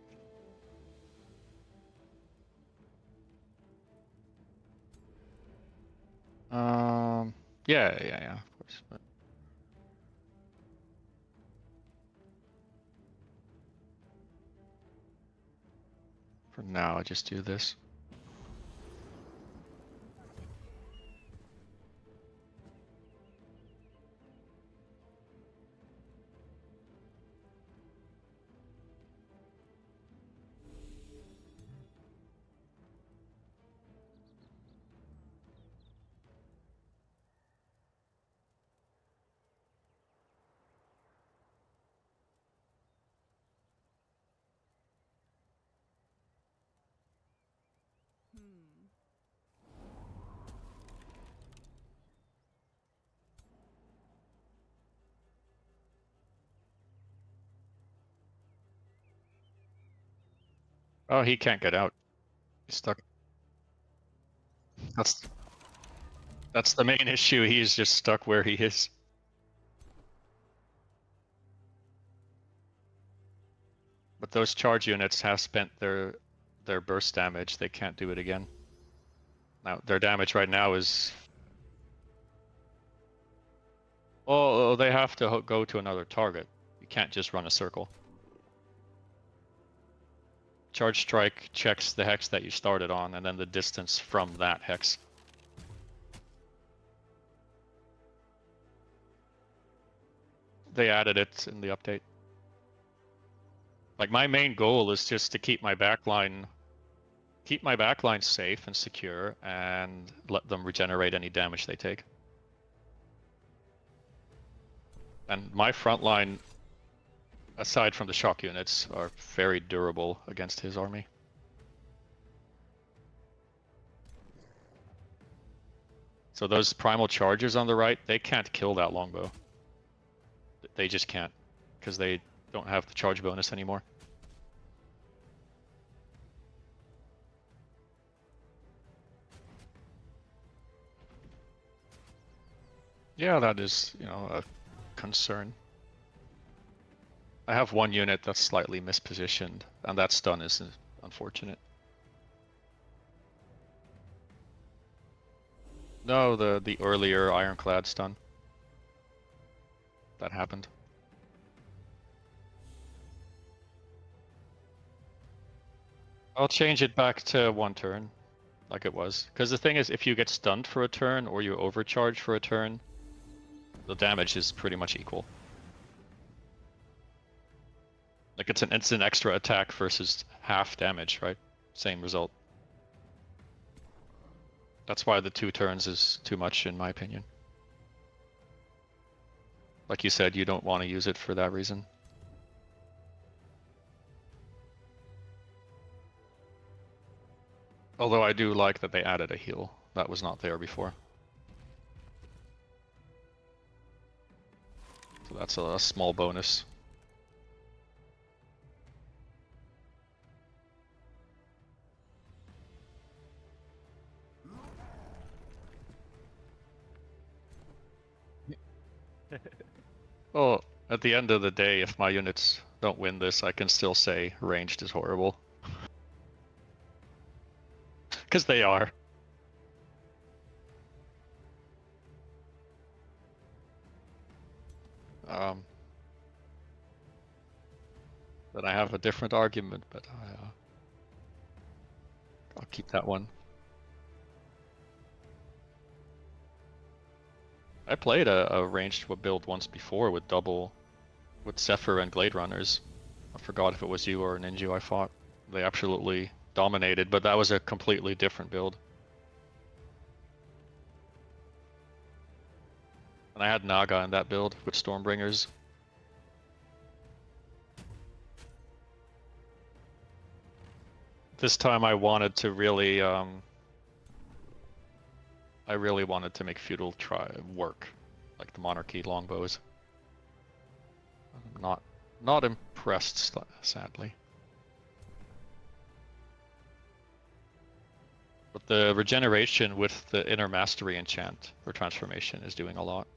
Yeah, of course. But for now, I just do this. Oh, he can't get out. He's stuck. That's the main issue. He's just stuck where he is. But those charge units have spent their burst damage. They can't do it again. Now their damage right now is. Oh, they have to go to another target. You can't just run a circle. Charge strike checks the hex that you started on, and then the distance from that hex. They added it in the update. Like, my main goal is just to keep my backline safe and secure, and let them regenerate any damage they take. And my front line, aside from the shock units, are very durable against his army. So those primal chargers on the right, they can't kill that longbow. They just can't, because they don't have the charge bonus anymore. Yeah, that is, a concern. I have one unit that's slightly mispositioned, and that stun is unfortunate. No, the earlier ironclad stun. That happened. I'll change it back to 1 turn, like it was. Because the thing is, if you get stunned for a turn, or you overcharge for a turn, the damage is pretty much equal. Like, it's an extra attack versus half damage, right? Same result. That's why the 2 turns is too much, in my opinion. Like you said, you don't want to use it for that reason. Although I do like that they added a heal. That was not there before. So that's a small bonus. Well, at the end of the day, if my units don't win this, I can still say ranged is horrible. Because they are. Then I have a different argument, but I'll keep that one. I played a ranged build once before with Zephyr and Glade Runners. I forgot if it was you or Ninja I fought. They absolutely dominated, but that was a completely different build. And I had Naga in that build with Stormbringers. This time I wanted to really, I really wanted to make Feudal work, like the Monarchy longbows. I'm not impressed, sadly. But the regeneration with the Inner Mastery enchant or transformation is doing a lot.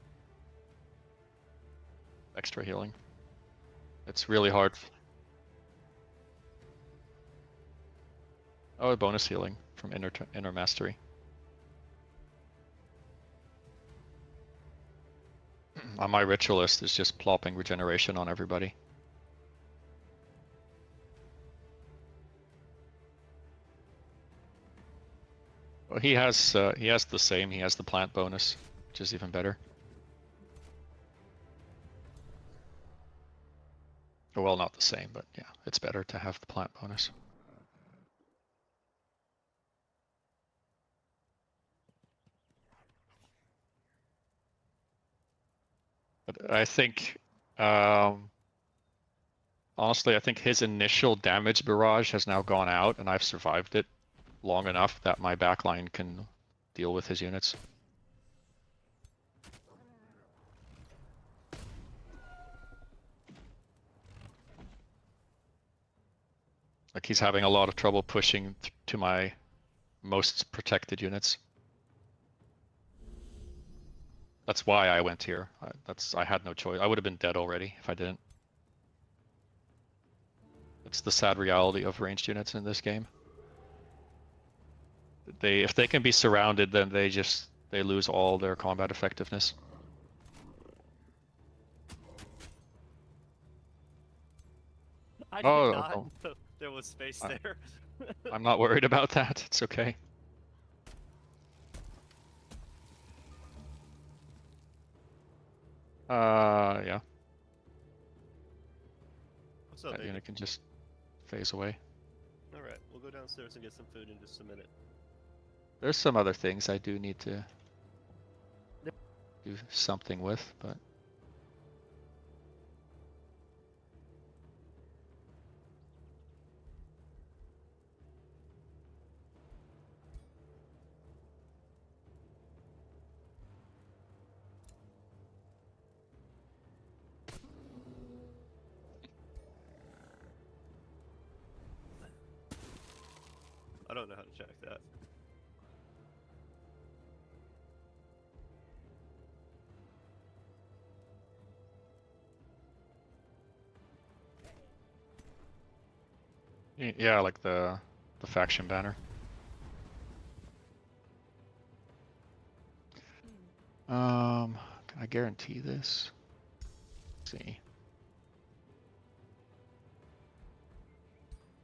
Extra healing. It's really hard. Oh, a bonus healing from Inner Mastery. On my Ritualist is just plopping regeneration on everybody. Well, he has the same. He has the plant bonus, which is even better. Well, not the same, but yeah, it's better to have the plant bonus. But I think, honestly, I think his initial damage barrage has now gone out, and I've survived it long enough that my backline can deal with his units. Like he's having a lot of trouble pushing to my most protected units. That's why I went here. I had no choice. I would have been dead already if I didn't. It's the sad reality of ranged units in this game. If they can be surrounded, then they lose all their combat effectiveness. I did Oh, not no. know there was space I- there. I'm not worried about that. It's okay. Yeah. What's up, That baby? unit can just phase away. Alright, we'll go downstairs and get some food in just a minute. There's some other things I do need to do something with, but I don't know how to check that. yeah, like the faction banner. Can I guarantee this? Let's see.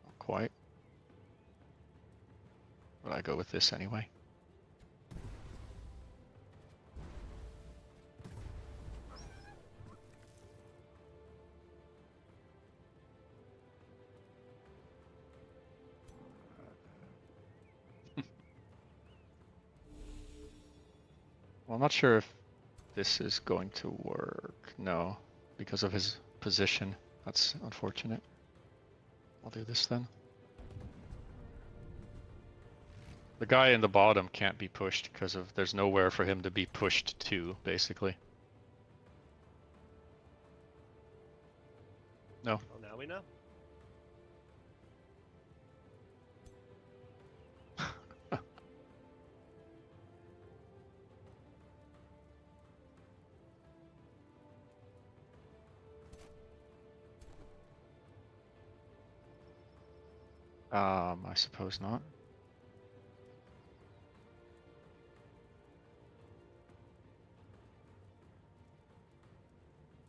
Not quite. But I go with this anyway. Well, I'm not sure if this is going to work. No, because of his position. That's unfortunate. I'll do this then. The guy in the bottom can't be pushed because there's nowhere for him to be pushed to, basically. No. Well, now we know. I suppose not.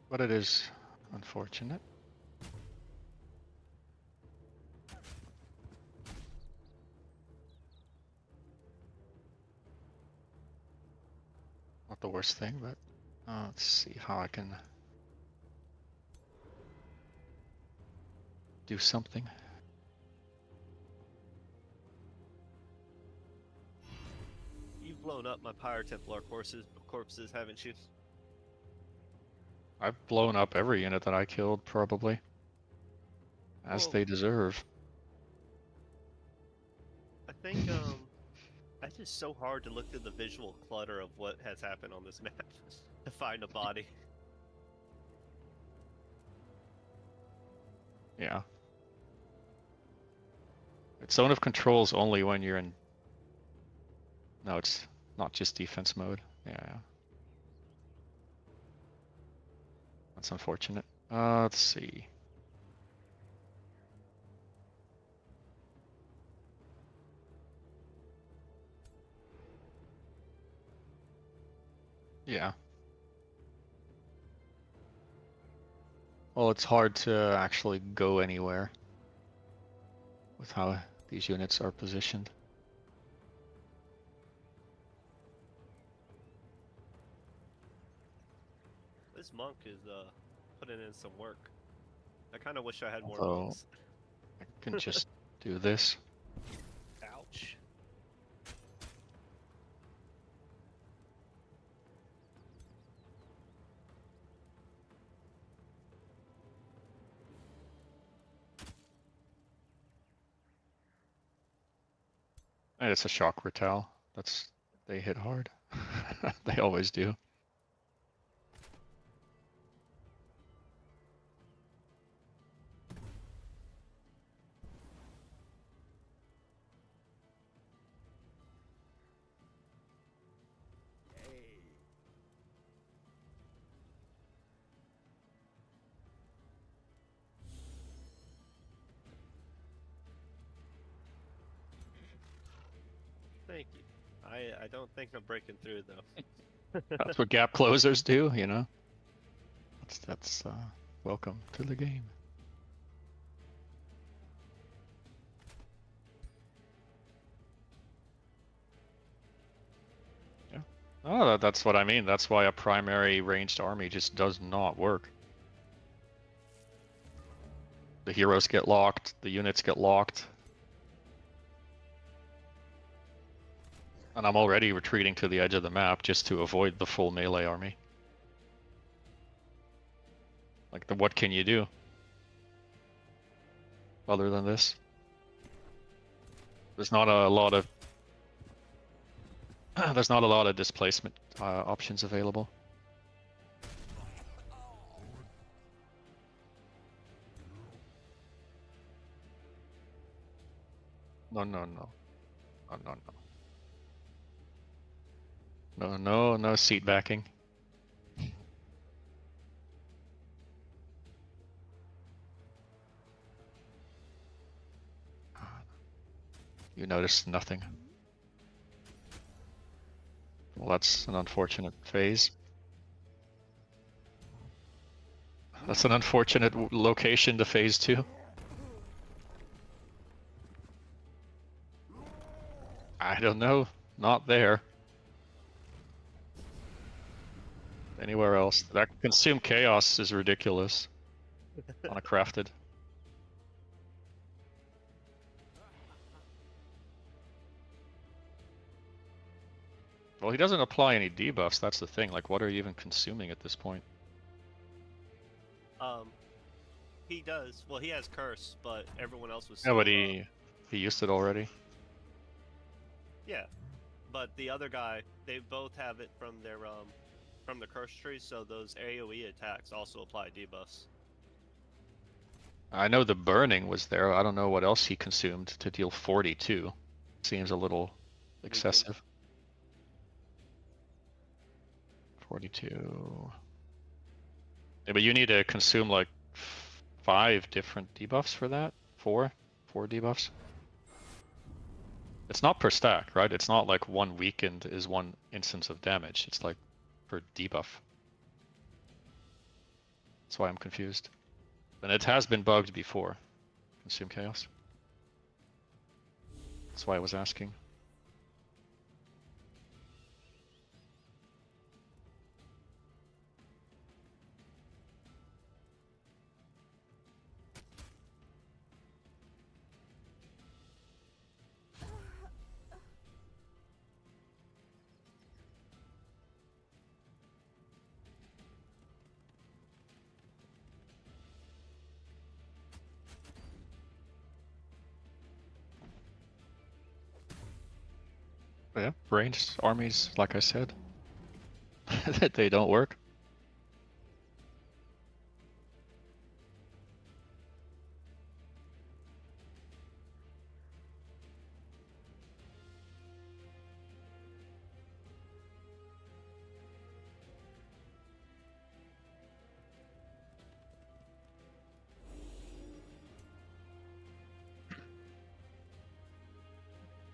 But it is unfortunate. Not the worst thing, but let's see how I can do something. You've blown up my Pyre Templar corpses, haven't you? I've blown up every unit that I killed, probably. As Well, they deserve. I think, it's just so hard to look through the visual clutter of what has happened on this map to find a body. Yeah. It's zone of controls only when you're in... No, it's not just defense mode. Yeah. That's unfortunate. Let's see. Yeah. Well, it's hard to actually go anywhere with how these units are positioned. This monk is putting in some work. I kind of wish I had more Although, monks. I can just do this. Ouch. And it's a shock retell. They hit hard. They always do. Thank you. I don't think I'm breaking through though. That's what gap closers do, you know. That's welcome to the game. Yeah. Oh, that's what I mean. That's why a primary ranged army just does not work. The heroes get locked, the units get locked. And I'm already retreating to the edge of the map just to avoid the full melee army. Like, what can you do? Other than this? There's not a lot of... there's not a lot of displacement options available. No, no, no. No, no, no. No, no, no seat backing. You noticed nothing. Well, that's an unfortunate phase. That's an unfortunate location to phase 2. I don't know. Not there. Anywhere else. That consume chaos is ridiculous. On a crafted. Well, he doesn't apply any debuffs, that's the thing. Like, what are you even consuming at this point? He does. Well, he has curse, but everyone else was. Yeah, but he used it already. Yeah, but the other guy, they both have it from their from the curse tree, so those AoE attacks also apply debuffs. I know the burning was there. I don't know what else he consumed to deal 42. Seems a little excessive. 42. Yeah, but you need to consume like 5 different debuffs for that? 4 debuffs? It's not per stack, right? It's not like one weakened is 1 instance of damage. It's like per debuff. That's why I'm confused. And it has been bugged before. Consume chaos. That's why I was asking. Yeah, ranged armies, like I said, they don't work.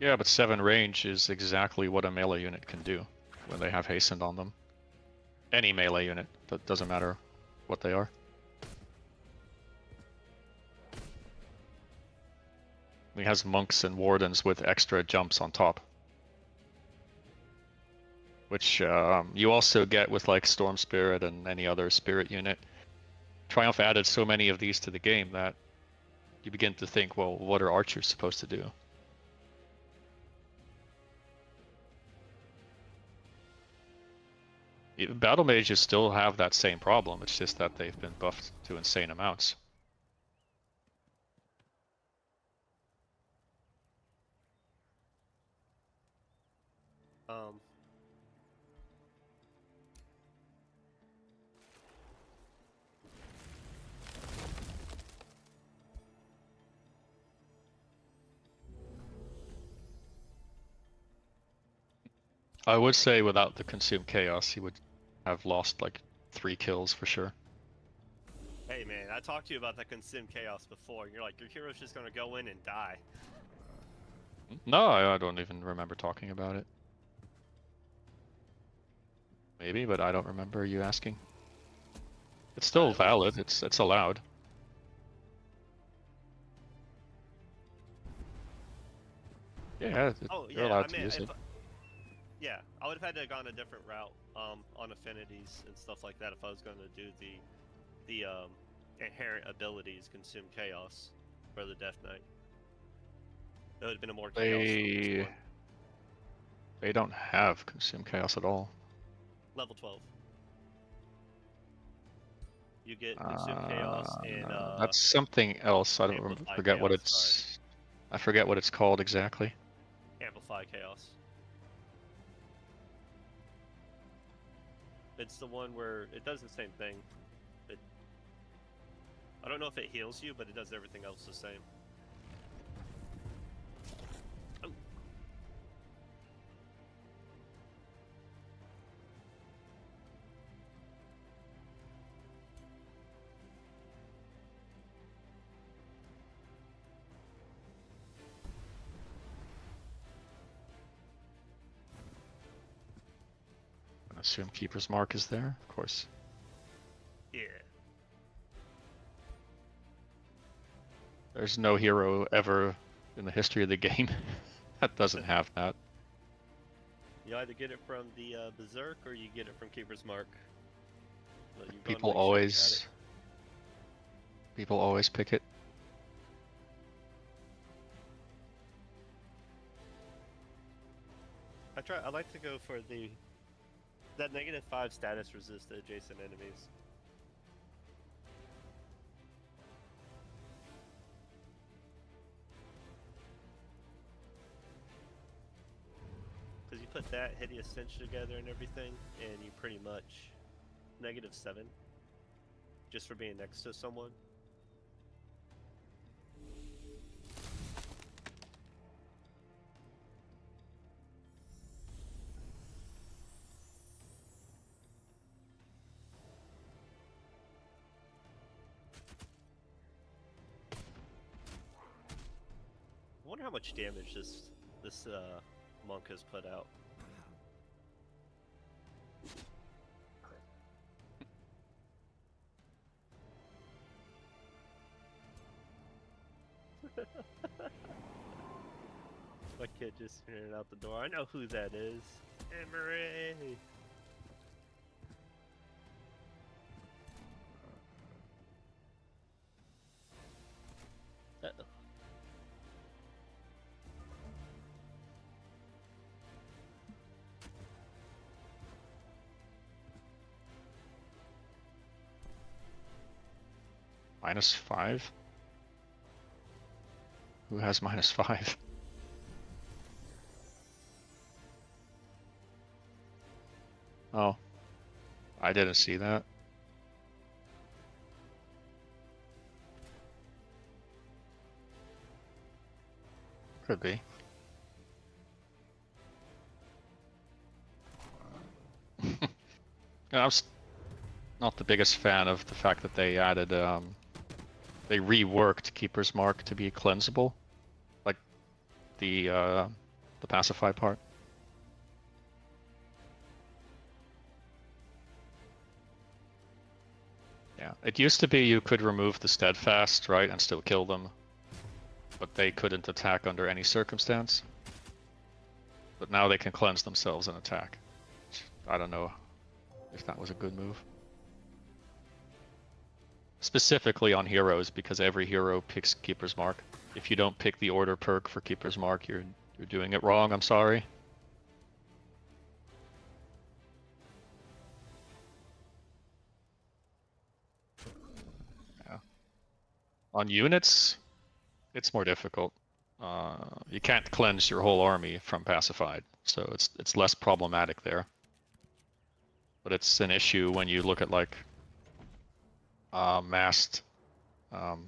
Yeah, but 7 range is exactly what a melee unit can do when they have hastened on them. Any melee unit, that doesn't matter what they are. He has monks and wardens with extra jumps on top. Which you also get with like Storm Spirit and any other spirit unit. Triumph added so many of these to the game that you begin to think, well, what are archers supposed to do? Battle mages still have that same problem, it's just that they've been buffed to insane amounts. I would say without the consume chaos, he would have lost like 3 kills for sure. Hey man, I talked to you about that consume chaos before, and you're like, your hero's just gonna go in and die. No, I don't even remember talking about it. Maybe, but I don't remember you asking. It's still It was valid. just- It's allowed. Yeah, Oh you're yeah, I allowed to mean, use if it. yeah, I would have had to have gone a different route on affinities and stuff like that if I was going to do the inherent abilities consume chaos for the Death Knight. That would have been a more chaos focused They one. they don't have consume chaos at all. Level 12. You get consume chaos and That's something else. I don't amplify forget what chaos. Sorry, it's. I forget what it's called exactly. amplify chaos. It's the one where it does the same thing. I don't know if it heals you, but it does everything else the same. Oh. I assume Keeper's Mark is there, of course. Yeah. There's no hero ever in the history of the game that doesn't have that. You either get it from the Berserk or you get it from Keeper's Mark. Well, you've gone People way short at always, people always pick it. I like to go for that -5 status resist to adjacent enemies. Because you put that hideous stench together and everything, and you pretty much -7 just for being next to someone. I wonder how much damage this monk has put out. My kid just ran out the door. I know who that is. Emery. Uh-oh. -5? Who has -5? Oh, I didn't see that. Could be. I was not the biggest fan of the fact that they added, they reworked Keeper's Mark to be cleansable, like the pacify part. Yeah, it used to be you could remove the steadfast, right, and still kill them, but they couldn't attack under any circumstance. But now they can cleanse themselves and attack. I don't know if that was a good move. Specifically on heroes, because every hero picks Keeper's Mark. If you don't pick the order perk for Keeper's Mark, you're doing it wrong, I'm sorry. Yeah. On units, it's more difficult. You can't cleanse your whole army from pacified, so it's less problematic there. But it's an issue when you look at like massed, or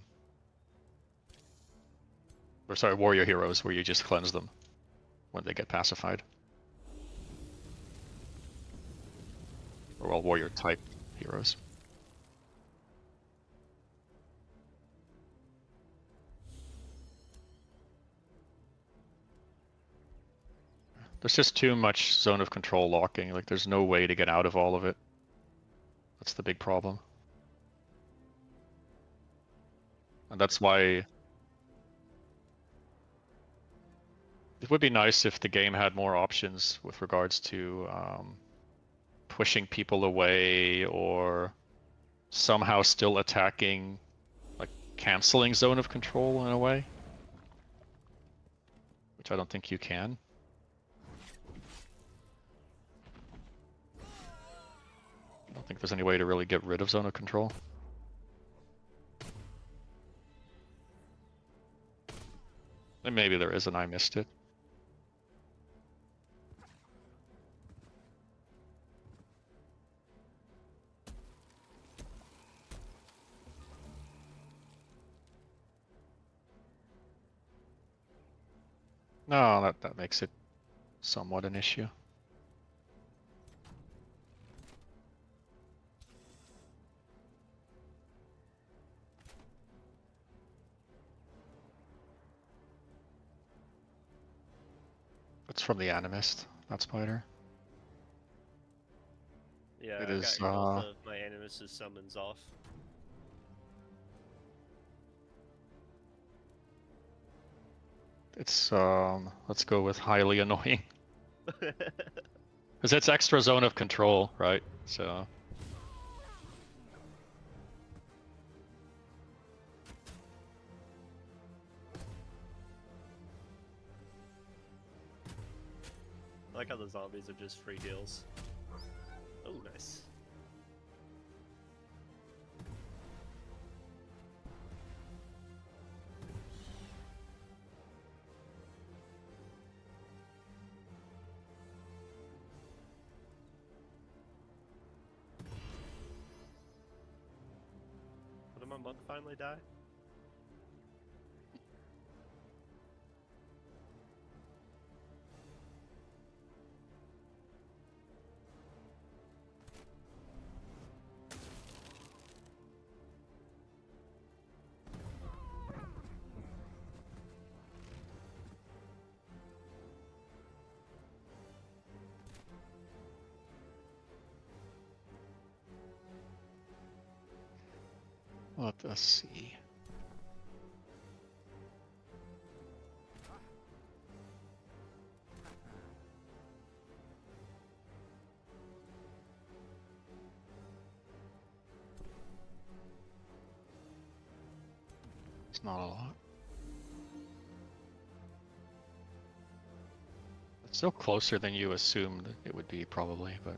sorry, warrior heroes, where you just cleanse them when they get pacified. Or well, warrior type heroes. There's just too much zone of control locking. Like, there's no way to get out of all of it. That's the big problem. And that's why it would be nice if the game had more options with regards to pushing people away or somehow still attacking, like canceling zone of control in a way, which I don't think you can. I don't think there's any way to really get rid of zone of control. And maybe there is and I missed it. No, that makes it somewhat an issue. It's from the Animist, that spider. Yeah, It I is, got both of my Animus' summons off. It's, let's go with highly annoying. Because it's extra zone of control, right? So. I like how the zombies are just free deals. Oh, nice. Did my monk finally die? Let us see. It's not a lot. It's still closer than you assumed it would be, probably, but.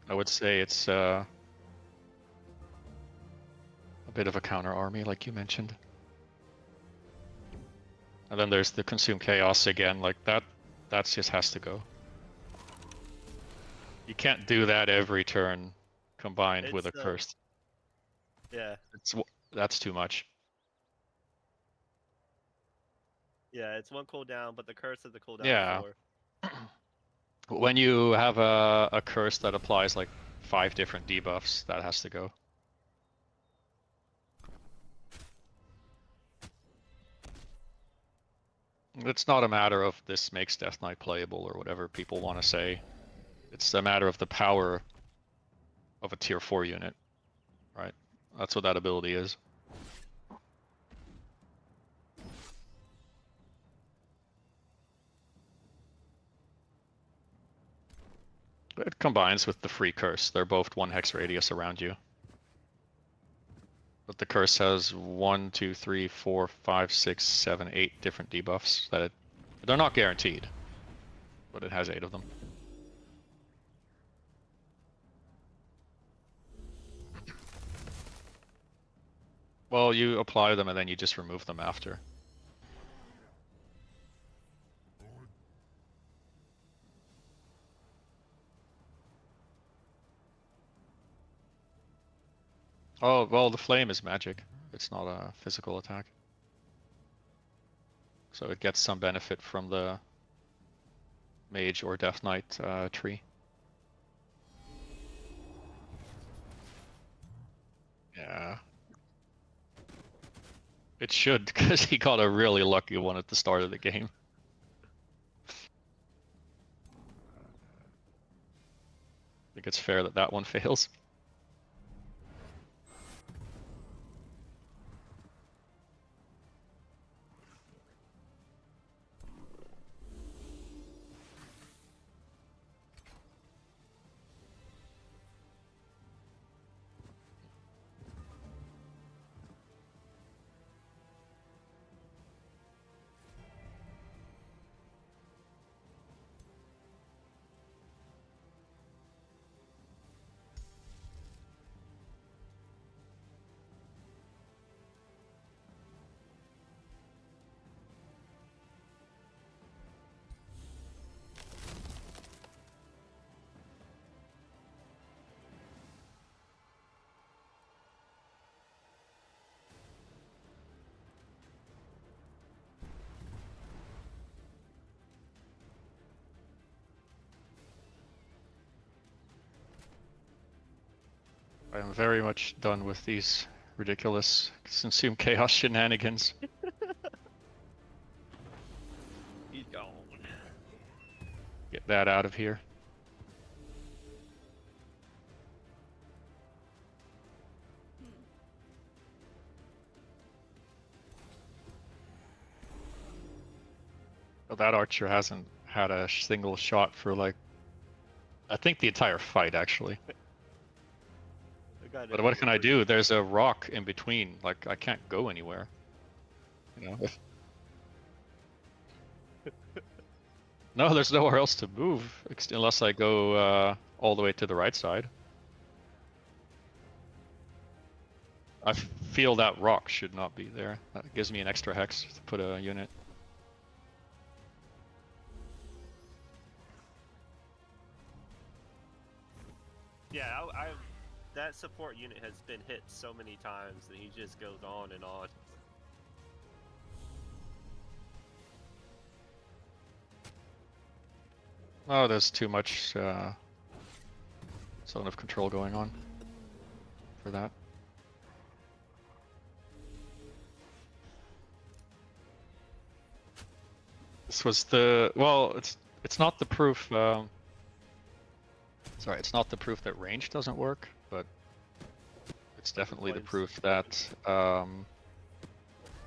I would say it's a bit of a counter army, like you mentioned. And then there's the Consume Chaos again, like that just has to go. You can't do that every turn combined with a curse. Yeah. That's too much. Yeah, it's one cooldown, but the curse is the cooldown Yeah. 4. When you have a curse that applies like 5 different debuffs, that has to go. It's not a matter of this makes Death Knight playable or whatever people want to say. It's a matter of the power of a tier 4 unit, right? That's what that ability is. It combines with the free curse. They're both 1 hex radius around you. But the curse has 1, 2, 3, 4, 5, 6, 7, 8 different debuffs that they're not guaranteed, but it has 8 of them. Well, you apply them and then you just remove them after. Oh, well, the flame is magic. It's not a physical attack. So it gets some benefit from the mage or Death Knight tree. Yeah. It should, because he got a really lucky one at the start of the game. I think it's fair that that one fails. I am very much done with these ridiculous consume chaos shenanigans. He's gone. Get that out of here. Well, that archer hasn't had a single shot for like, I think the entire fight actually. But what can I do? There's a rock in between. Like I can't go anywhere. You know. No, there's nowhere else to move unless I go all the way to the right side. I feel that rock should not be there. That gives me an extra hex to put a unit. Yeah, that support unit has been hit so many times that he just goes on and on. Oh, there's too much zone of control going on for that. This was the, well, it's not the proof. Sorry, it's not the proof that range doesn't work, but it's definitely the proof that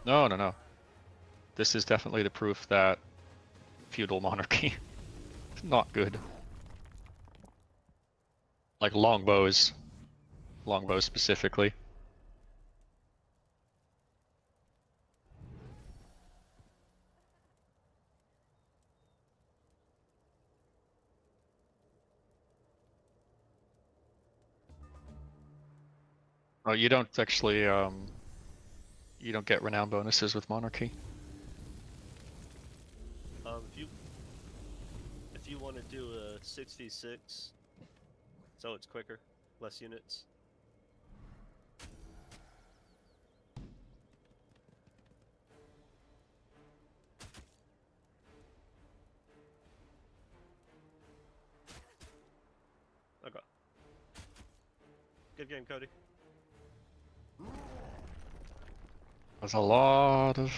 no. This is definitely the proof that feudal monarchy is not good. Like longbows specifically. Oh, you don't actually you don't get renown bonuses with monarchy. If you want to do a 66, so it's quicker, less units. Okay. Good game, Cody. There's a lot of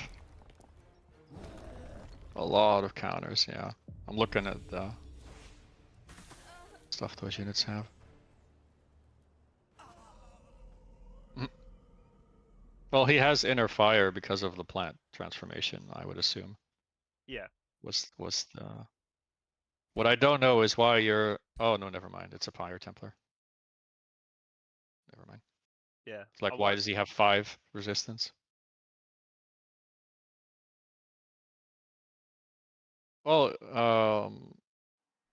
counters, yeah. I'm looking at the stuff those units have. Well, he has inner fire because of the plant transformation, I would assume. Yeah. Was the what I don't know is why you're, oh no, never mind. It's a Fire Templar. Never mind. Yeah. It's like, why does he have 5 resistance? Well,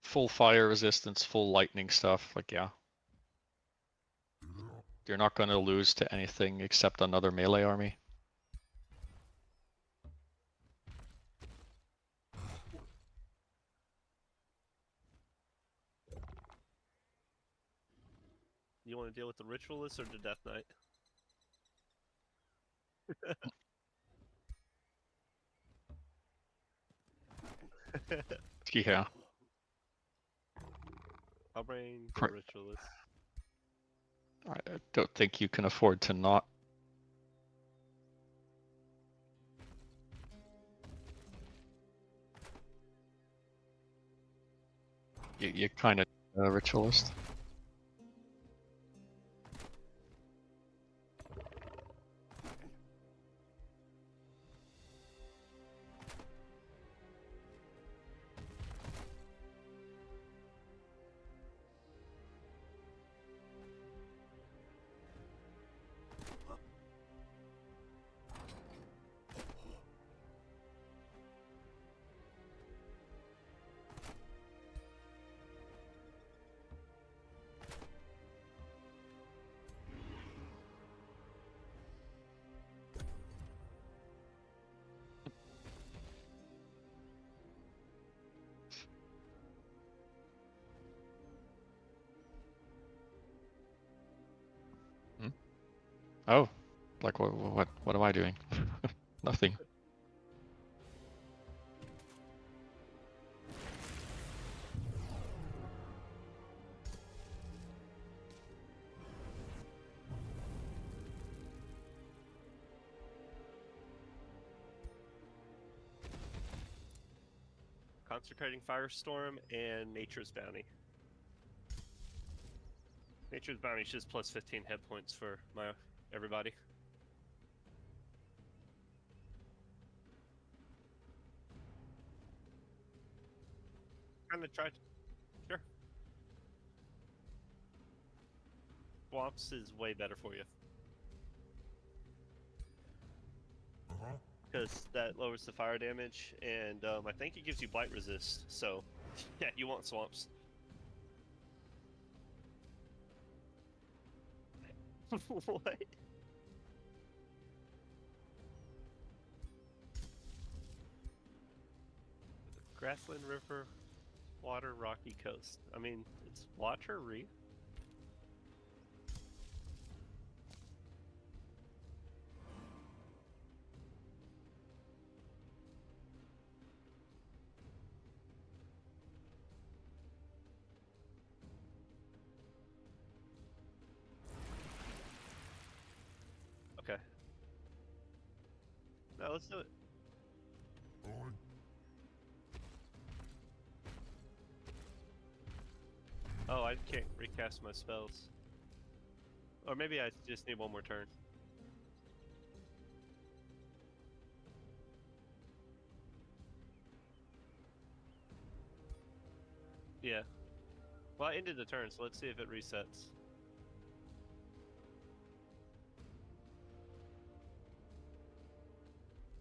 full fire resistance, full lightning stuff, like, yeah. You're not going to lose to anything except another melee army. You want to deal with the Ritualist or the Death Knight? Yeah. I'll bring the Ritualist. I don't think you can afford to not. You kind of ritualist. Oh, like what am I doing? Nothing. Consecrating Firestorm and Nature's Bounty. Nature's Bounty is just plus 15 hit points for everybody. Kind of tried. Sure. Swamps is way better for you. Because that lowers the fire damage, and I think it gives you blight resist. So, yeah, you want swamps. What? Grassland River, water, rocky coast. I mean, it's water, reef. Okay. Now let's do it. Oh, I can't recast my spells. Or maybe I just need one more turn. Yeah. Well, I ended the turn, so let's see if it resets.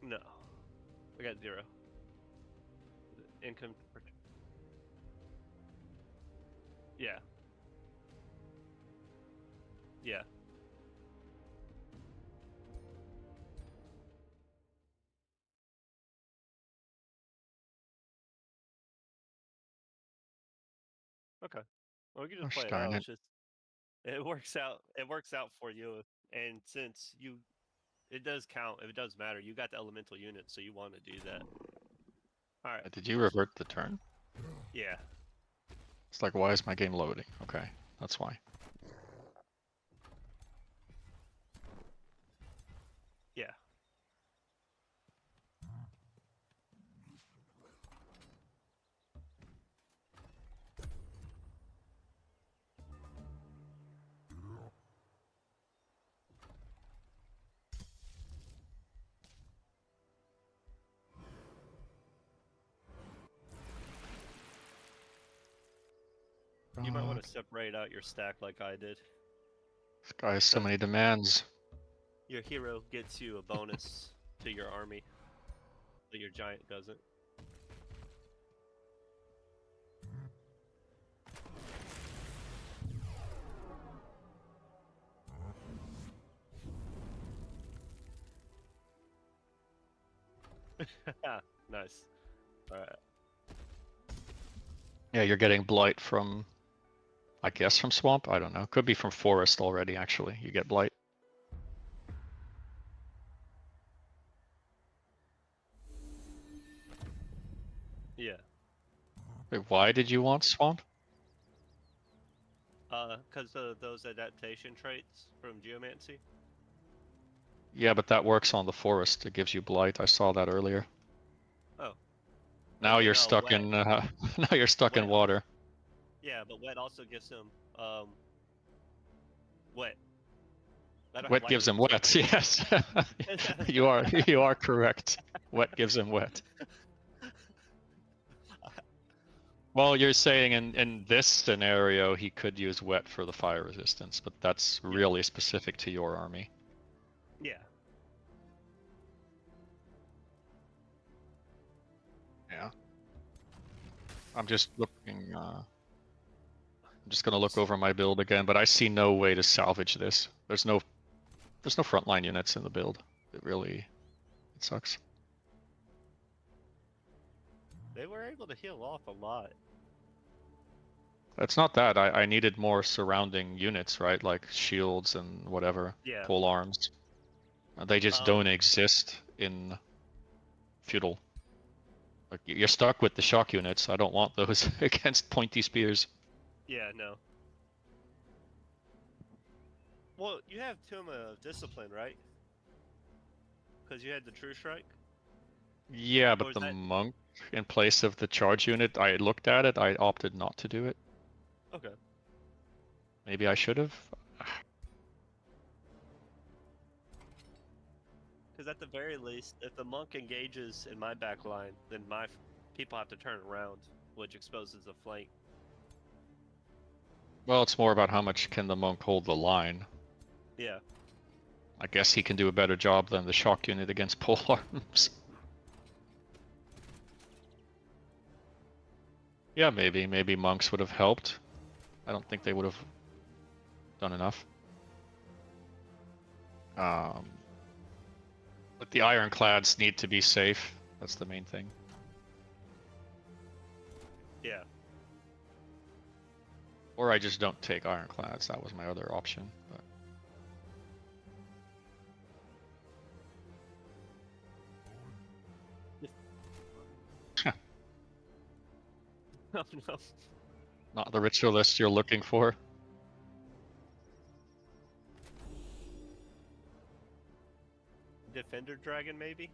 No. I got 0. Income. Yeah. Yeah. Okay. Well, we can just Gosh play it darn out. it. It's just it works out. It works out for you, and since it does count. If it does matter, you got the elemental unit, so you want to do that. All right. Did you revert the turn? Yeah. It's like, why is my game loading? Okay, that's why. Yeah. You might want to separate out your stack like I did. This guy has so many demands. Your hero gets you a bonus to your army, but your giant doesn't. Nice. All right. Yeah, you're getting blight from, I guess from swamp? I don't know. Could be from forest already, actually. You get blight. Yeah. Wait, why did you want swamp? Because of those adaptation traits from Geomancy. Yeah, but that works on the forest. It gives you blight. I saw that earlier. Oh. Now you're then, stuck wet. in now you're stuck in Wet. water. Yeah, but wet also gives him wet. I don't have Wet light gives him units wet. Yes, you are correct. Wet gives him wet. Well, you're saying in this scenario he could use wet for the fire resistance, but that's Yeah. really specific to your army. Yeah. Yeah. I'm just looking. I'm just gonna look over my build again, but I see no way to salvage this. There's no frontline units in the build. It sucks. They were able to heal off a lot. It's not that. I needed more surrounding units, right? Like shields and whatever, Yeah. pole arms. They just don't exist in feudal. Like you're stuck with the shock units. I don't want those against pointy spears. Yeah, no. Well, you have Tomb of Discipline, right? Because you had the True Strike? Yeah, Or but is the that... monk in place of the charge unit, I looked at it. I opted not to do it. Okay. Maybe I should have. Because at the very least, if the monk engages in my back line, then my people have to turn around, which exposes the flank. Well, it's more about how much can the monk hold the line. Yeah. I guess he can do a better job than the shock unit against pole arms. Yeah, maybe monks would have helped. I don't think they would have done enough. But the ironclads need to be safe. That's the main thing. Yeah. Or I just don't take ironclads. That was my other option. But Oh no. not the ritualist you're looking for. Defender Dragon, maybe?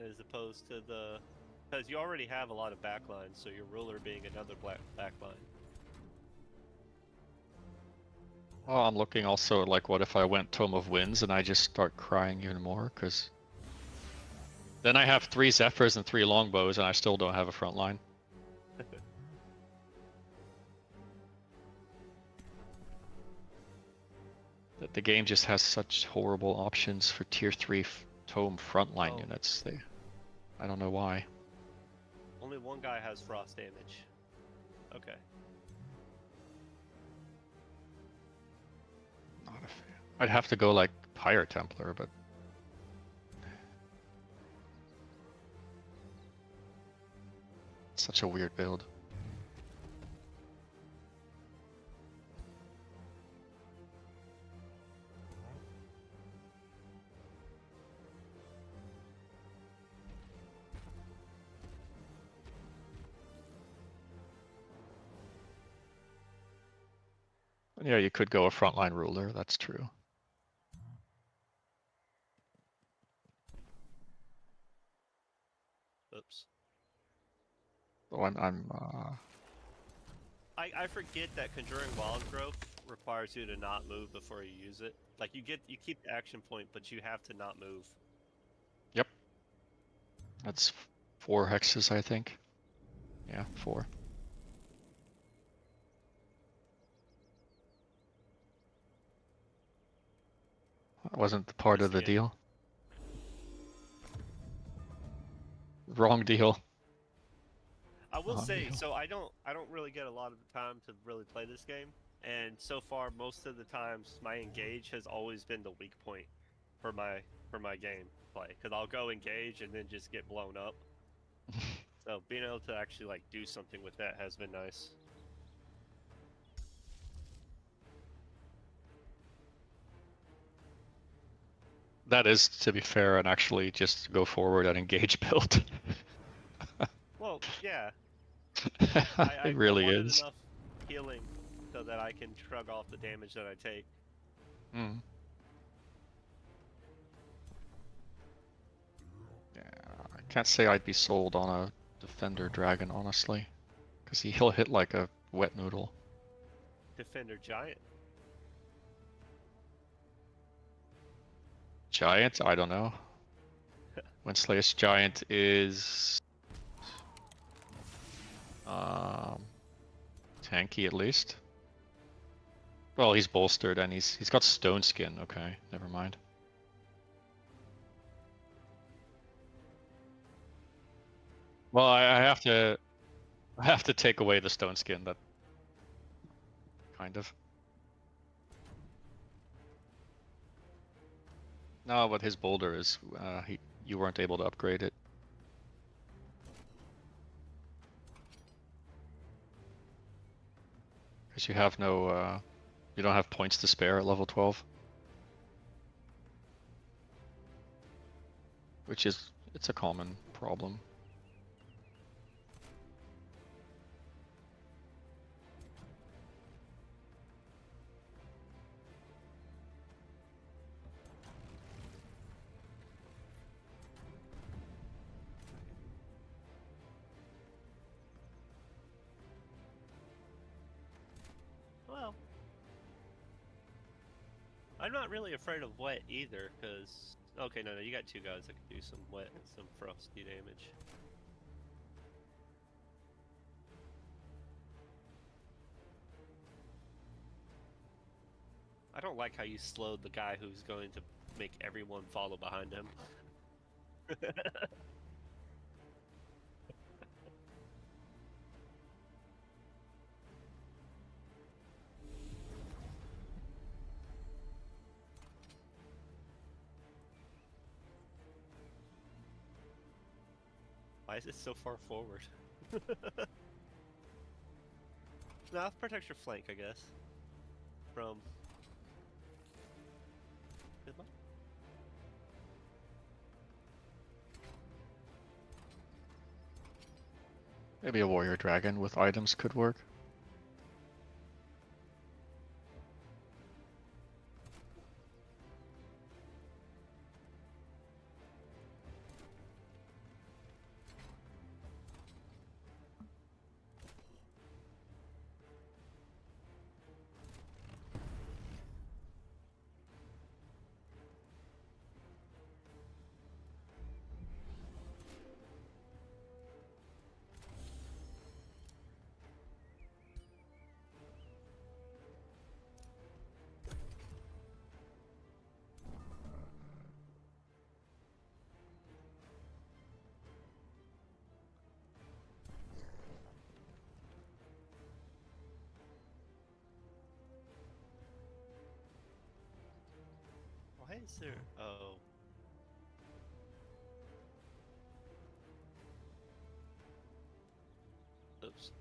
As opposed to the... Because you already have a lot of backlines, so your ruler being another backline. Oh, I'm looking also at like what if I went Tome of Winds and I just start crying even more, because then I have 3 Zephyrs and 3 Longbows and I still don't have a front line. The game just has such horrible options for tier 3 Tome frontline units. I don't know why. Only one guy has frost damage. Okay. Not a fan. I'd have to go like Pyre Templar, but it's such a weird build. Yeah, you could go a frontline ruler, that's true. Oops. Oh, I forget that Conjuring Wild Growth requires you to not move before you use it. Like you keep the action point, but you have to not move. Yep. That's 4 hexes, I think. Yeah, 4. That wasn't the part of the deal. Wrong deal. I will say, so I don't really get a lot of the time to really play this game, and so far most of the times my engage has always been the weak point for my game play, because I'll go engage and then just get blown up. So being able to actually like do something with that has been nice. That is, to be fair, and actually just go forward and engage build. Well, yeah. It really wanted is. enough healing so that I can shrug off the damage that I take. Mm. Yeah, I can't say I'd be sold on a Defender Dragon, honestly. Because he'll hit like a wet noodle. Defender Giant. Giant? I don't know. Windslayer's Giant is... tanky at least. Well, he's bolstered and he's got stone skin. Okay, never mind. Well, I have to take away the stone skin. That kind of. No, but his boulder is you weren't able to upgrade it. Because you have no you don't have points to spare at level 12. Which is it's a common problem. Well, I'm not really afraid of wet either, because... Okay, no, you got two guys that can do some wet and some frosty damage. I don't like how you slowed the guy who's going to make everyone follow behind him. Why is it so far forward? No, protect your flank, I guess. From... Good luck. Maybe a warrior dragon with items could work. Why is there... Oh. Oops.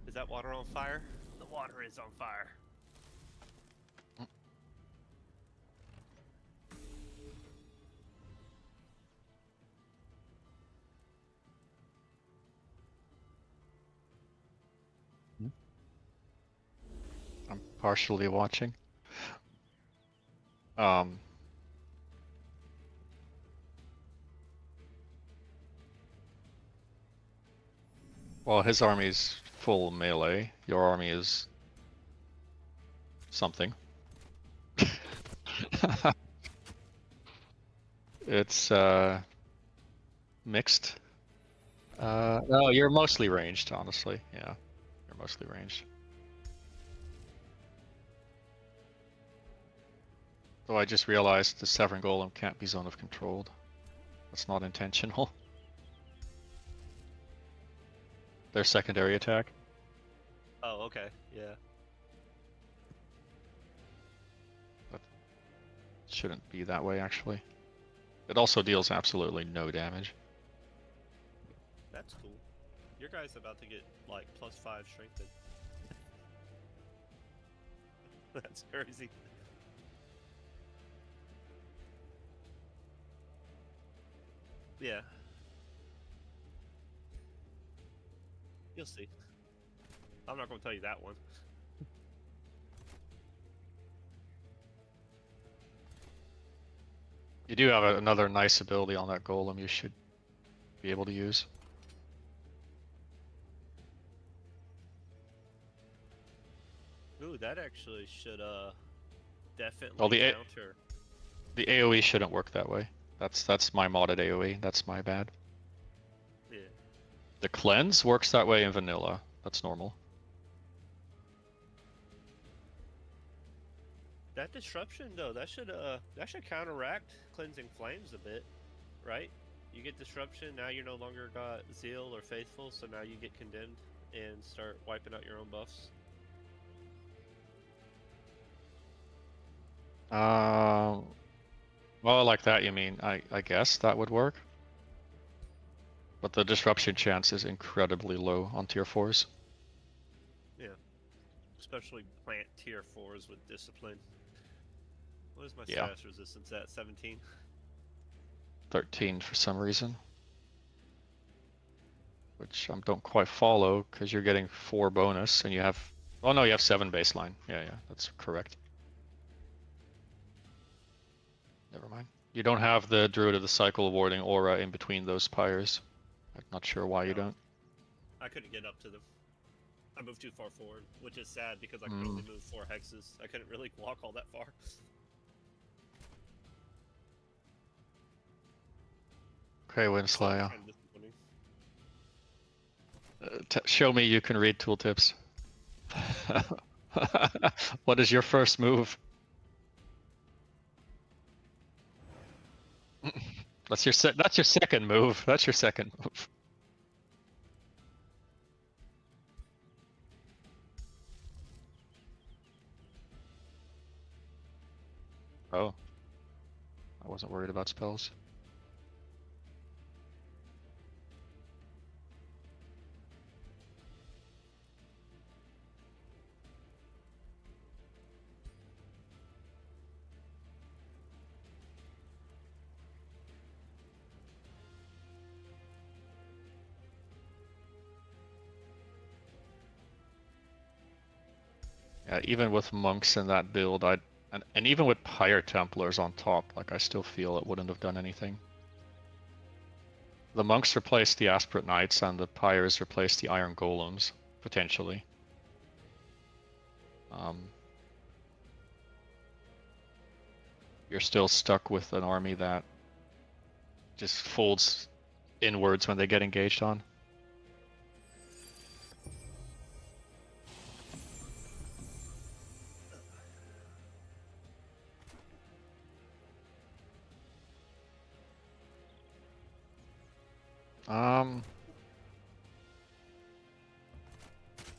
Is that water on fire? The water is on fire. I'm partially watching. Well, his army is full melee. Your army is something. It's mixed. No, you're mostly ranged, honestly. Yeah, you're mostly ranged. Though I just realized the Severn Golem can't be zone of controlled. That's not intentional. Their secondary attack. Oh, okay. Yeah. That shouldn't be that way, actually. It also deals absolutely no damage. That's cool. Your guy's about to get, like, +5 strengthened. That's crazy. Yeah. You'll see. I'm not going to tell you that one. You do have another nice ability on that golem you should be able to use. Ooh, that actually should definitely Well, counter. the AoE shouldn't work that way. That's my modded AoE. That's my bad. Yeah. The cleanse works that way in vanilla. That's normal. That disruption though, that should counteract cleansing flames a bit, right? You get disruption, now you no longer got zeal or faithful, so now you get condemned and start wiping out your own buffs. Well, like that you mean. I guess that would work. But the disruption chance is incredibly low on tier 4s. Yeah. Especially plant tier 4s with discipline. What is my status resistance at? 17? 13 for some reason. Which I don't quite follow, because you're getting 4 bonus, and you have... Oh no, you have 7 baseline. Yeah, that's correct. Never mind. You don't have the Druid of the Cycle warding aura in between those pyres. I'm not sure why you don't. I couldn't get up to them. I moved too far forward, which is sad because I could only move 4 hexes. I couldn't really walk all that far. Okay, Winslayer. Show me you can read tooltips. What is your first move? That's your second move. That's your second move. Oh. I wasn't worried about spells. Yeah, even with monks in that build, and even with Pyre Templars on top, like I still feel it wouldn't have done anything. The monks replaced the Aspirate Knights, and the Pyres replaced the Iron Golems, potentially. You're still stuck with an army that just folds inwards when they get engaged on.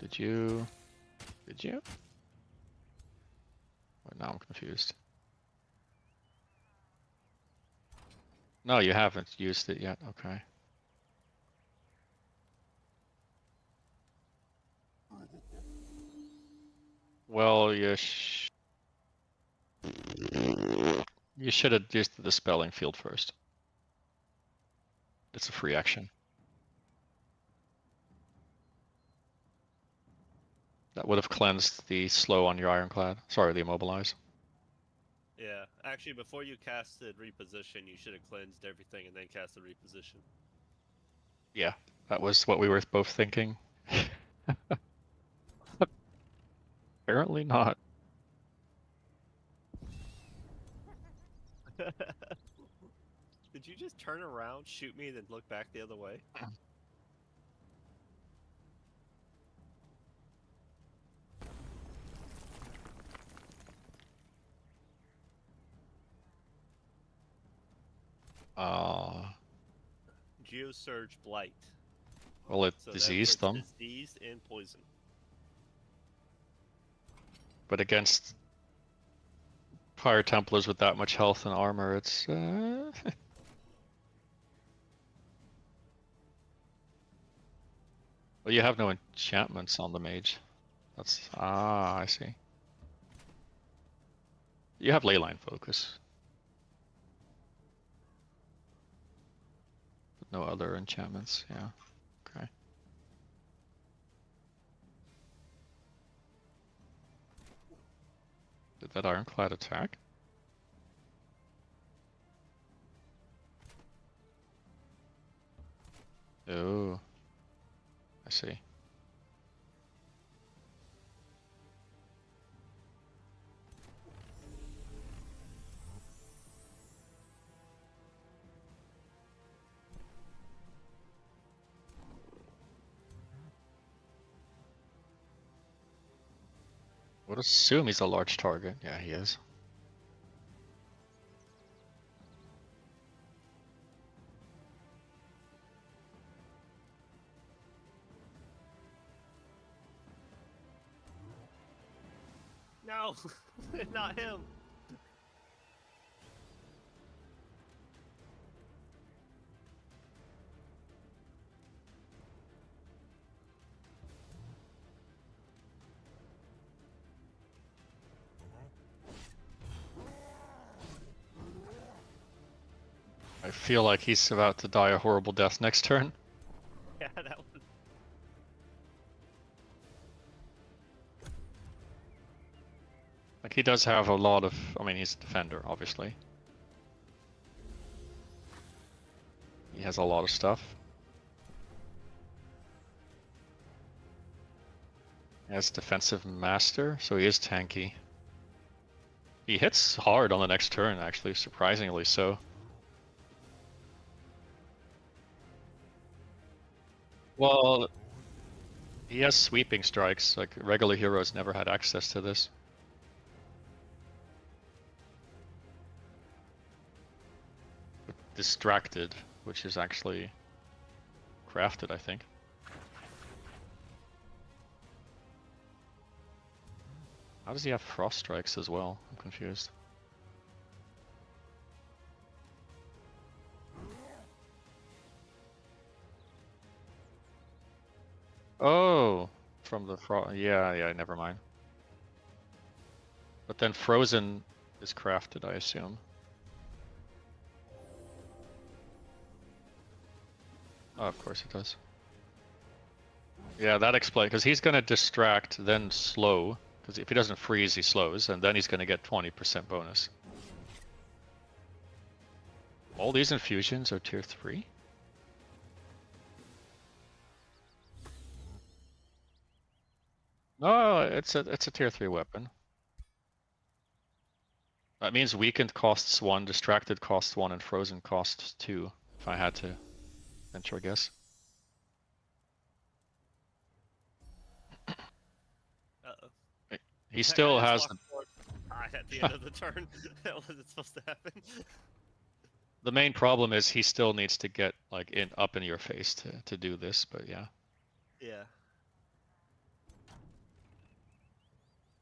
Did you? Wait, now I'm confused. No, you haven't used it yet. Okay. Well, you should have used the Dispelling Field first. It's a free action. That would have cleansed the slow on your Ironclad. Sorry, the Immobilize. Yeah, actually, before you casted Reposition, you should have cleansed everything and then casted Reposition. Yeah, that was what we were both thinking. Apparently not. Did you just turn around, shoot me, then look back the other way? Geosurge Blight. Well, it diseased them. Diseased and poison. But against Pyre Templars with that much health and armor, it's... Well, you have no enchantments on the mage. That's... I see. You have Leyline Focus. No other enchantments, yeah. Okay. Did that ironclad attack? Oh, I see. Would assume he's a large target. Yeah, he is. No, not him. I feel like he's about to die a horrible death next turn. Yeah, that was. Like he does have a lot of, I mean, he's a defender, obviously. He has a lot of stuff. He has defensive master, so he is tanky. He hits hard on the next turn, actually, surprisingly so. Well, he has sweeping strikes, like regular heroes never had access to this. Distracted, which is actually crafted, I think. How does he have frost strikes as well? I'm confused. Oh, from the frost. Yeah, never mind. But then frozen is crafted, I assume. Oh, of course it does. Yeah, that explains, because he's going to distract, then slow, because if he doesn't freeze, he slows, and then he's going to get 20% bonus. All these infusions are tier 3? No, it's a tier 3 weapon. That means weakened costs 1, distracted costs 1, and frozen costs 2, if I had to venture a guess. Uh-oh. He still I just has walked forward. At the end of the turn. That wasn't supposed to happen. the main problem is he still needs to get like up in your face to do this, but yeah. Yeah.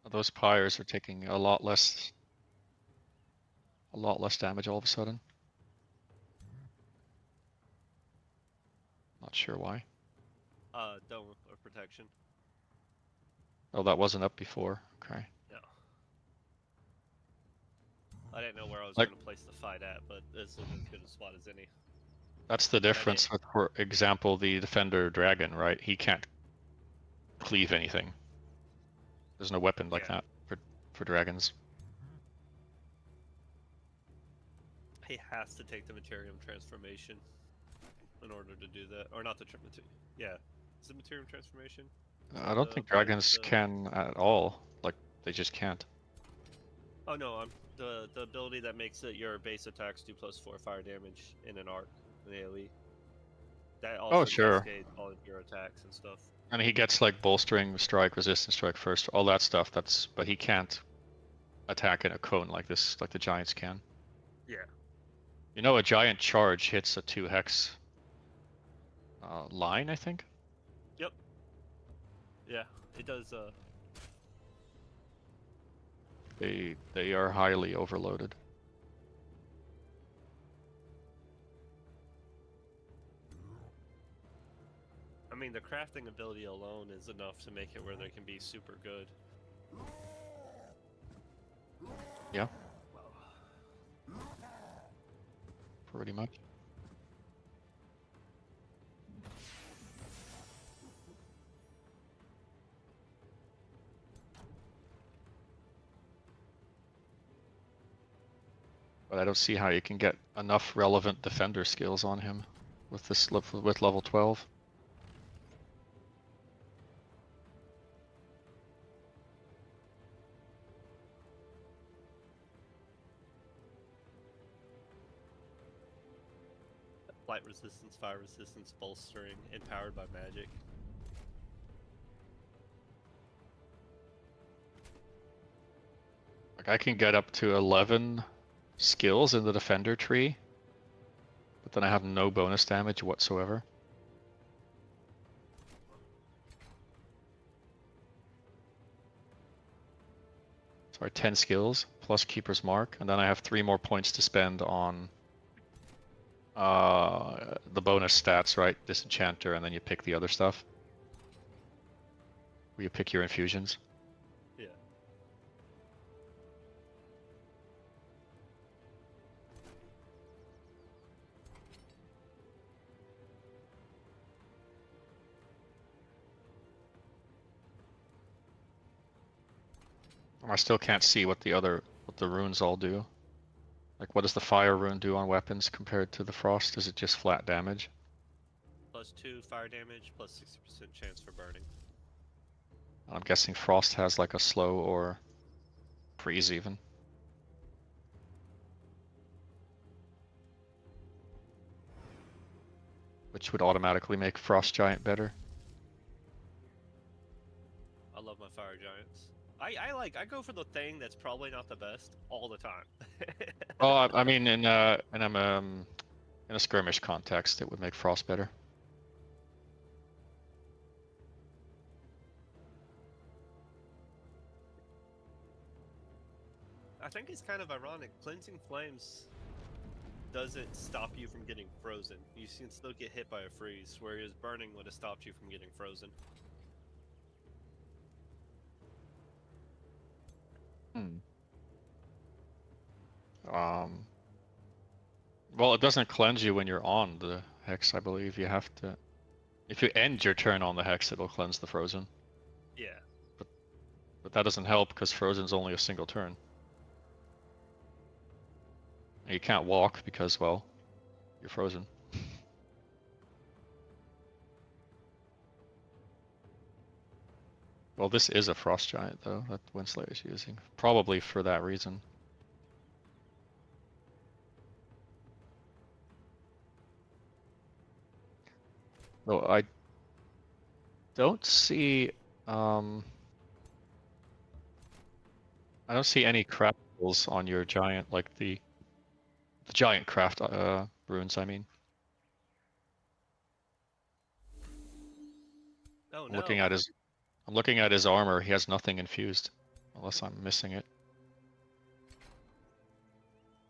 Those pyres are taking a lot less damage all of a sudden. Not sure why. Dome of protection. Oh, that wasn't up before. Okay. No. I didn't know where I was Like, going to place the fight at, but this is as good a spot as any. that's the difference with, for example, the defender dragon, right? He can't cleave anything. There's no weapon like that for dragons. He has to take the Materium transformation in order to do that, or not the yeah. Is it Materium transformation? I don't think dragons can at all. Like, they just can't. Oh no, the ability that makes it your base attacks do +4 fire damage in an arc in AoE. That also sure. cascades all of your attacks and stuff. And he gets like bolstering strike, resistance strike first, all that stuff. But he can't attack in a cone like this, like the giants can. Yeah. You know, a giant charge hits a 2 hex line, I think. Yep. Yeah, it does. They are highly overloaded. I mean, the crafting ability alone is enough to make it where they can be super good. Yeah. Pretty much. But I don't see how you can get enough relevant defender skills on him with this with level 12. Light resistance, fire resistance, bolstering, empowered by magic. Like I can get up to 11 skills in the defender tree, but then I have no bonus damage whatsoever. Sorry, 10 skills plus Keeper's Mark, and then I have 3 more points to spend on the bonus stats, right? Disenchanter, and then you pick the other stuff. Where you pick your infusions. Yeah. I still can't see what the runes all do. Like, what does the fire rune do on weapons compared to the frost? Is it just flat damage? +2 fire damage, +60% chance for burning. I'm guessing frost has like a slow or freeze even. Which would automatically make Frost Giant better. I love my fire giants. I go for the thing that's probably not the best all the time. Oh, I mean in a skirmish context, it would make Frost better. I think it's kind of ironic. Cleansing Flames doesn't stop you from getting frozen. You can still get hit by a freeze, whereas burning would have stopped you from getting frozen. Well, it doesn't cleanse you when you're on the hex, I believe. You have to... If you end your turn on the hex, it'll cleanse the frozen. Yeah. But that doesn't help, because frozen's only a single turn. And you can't walk, because, well, you're frozen. Well, this is a Frost Giant, though, that Winslayer is using. Probably for that reason. Though I don't see... I don't see any craftables on your giant, like the giant craft runes, I mean. Oh I'm no. looking at his armor, he has nothing infused. Unless I'm missing it.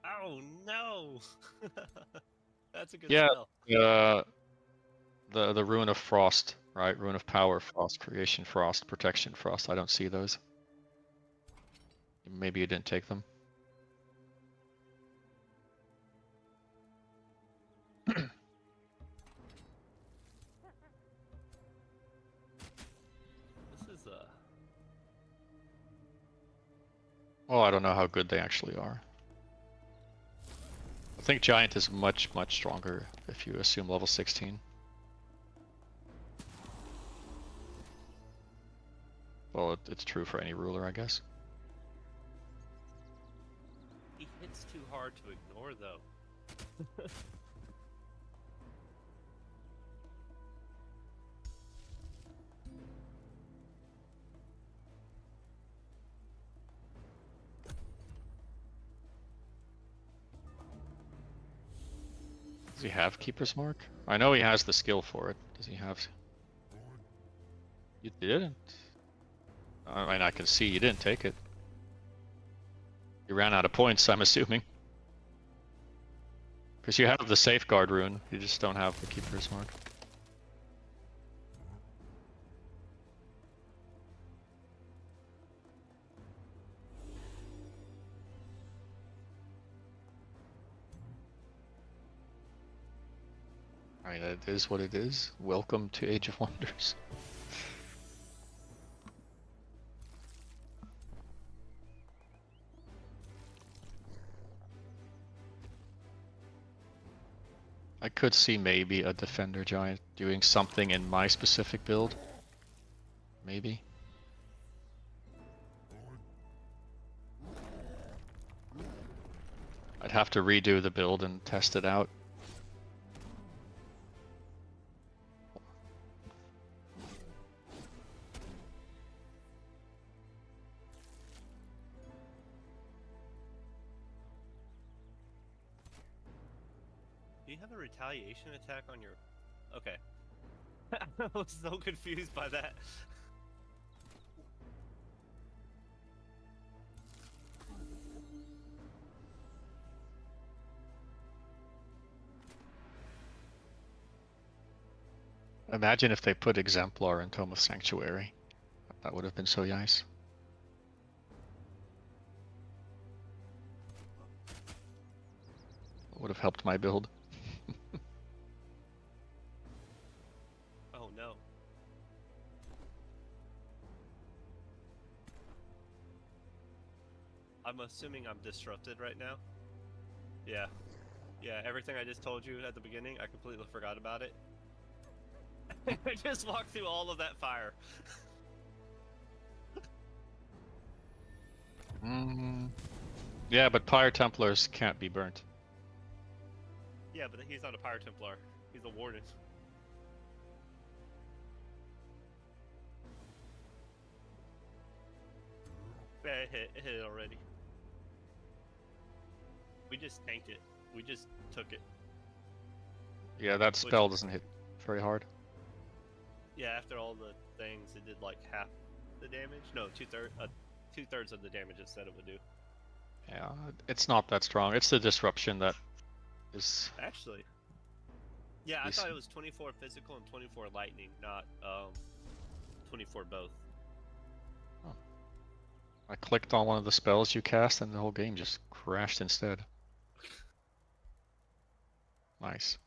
Oh no. That's a good Yeah, spell. the Rune of Frost, right? Rune of Power Frost, Creation Frost, Protection Frost. I don't see those. Maybe you didn't take them. This is Well, I don't know how good they actually are. I think Giant is much, much stronger if you assume level 16. Well, it's true for any ruler, I guess. he hits too hard to ignore though. Does he have Keeper's Mark? I know he has the skill for it. Does he have... You didn't. I mean, I can see you didn't take it. You ran out of points, I'm assuming. Because you have the Safeguard rune, you just don't have the Keeper's Mark. I mean, it is what it is. Welcome to Age of Wonders. I could see maybe a Defender Giant doing something in my specific build. Maybe. I'd have to redo the build and test it out. Do you have a retaliation attack on your... Okay. I was so confused by that. Imagine if they put Exemplar in Tome of Sanctuary. That would have been so nice. Would have helped my build. Oh no. I'm assuming I'm disrupted right now. Yeah. Yeah, everything I just told you at the beginning, I completely forgot about it. I just walked through all of that fire. Yeah, but Pyre Templars can't be burnt. Yeah, but he's not a Pyre Templar. He's a Warden. Yeah, it hit it already. We just tanked it. We just took it. Yeah, that spell doesn't hit very hard. Yeah, after all the things, it did like half the damage. No, two-thirds of the damage it said it would do. Yeah, it's not that strong. It's the disruption that is... Actually. Yeah, I thought it was 24 physical and 24 lightning, not 24 both. Oh. I clicked on one of the spells you cast and the whole game just crashed instead. Nice.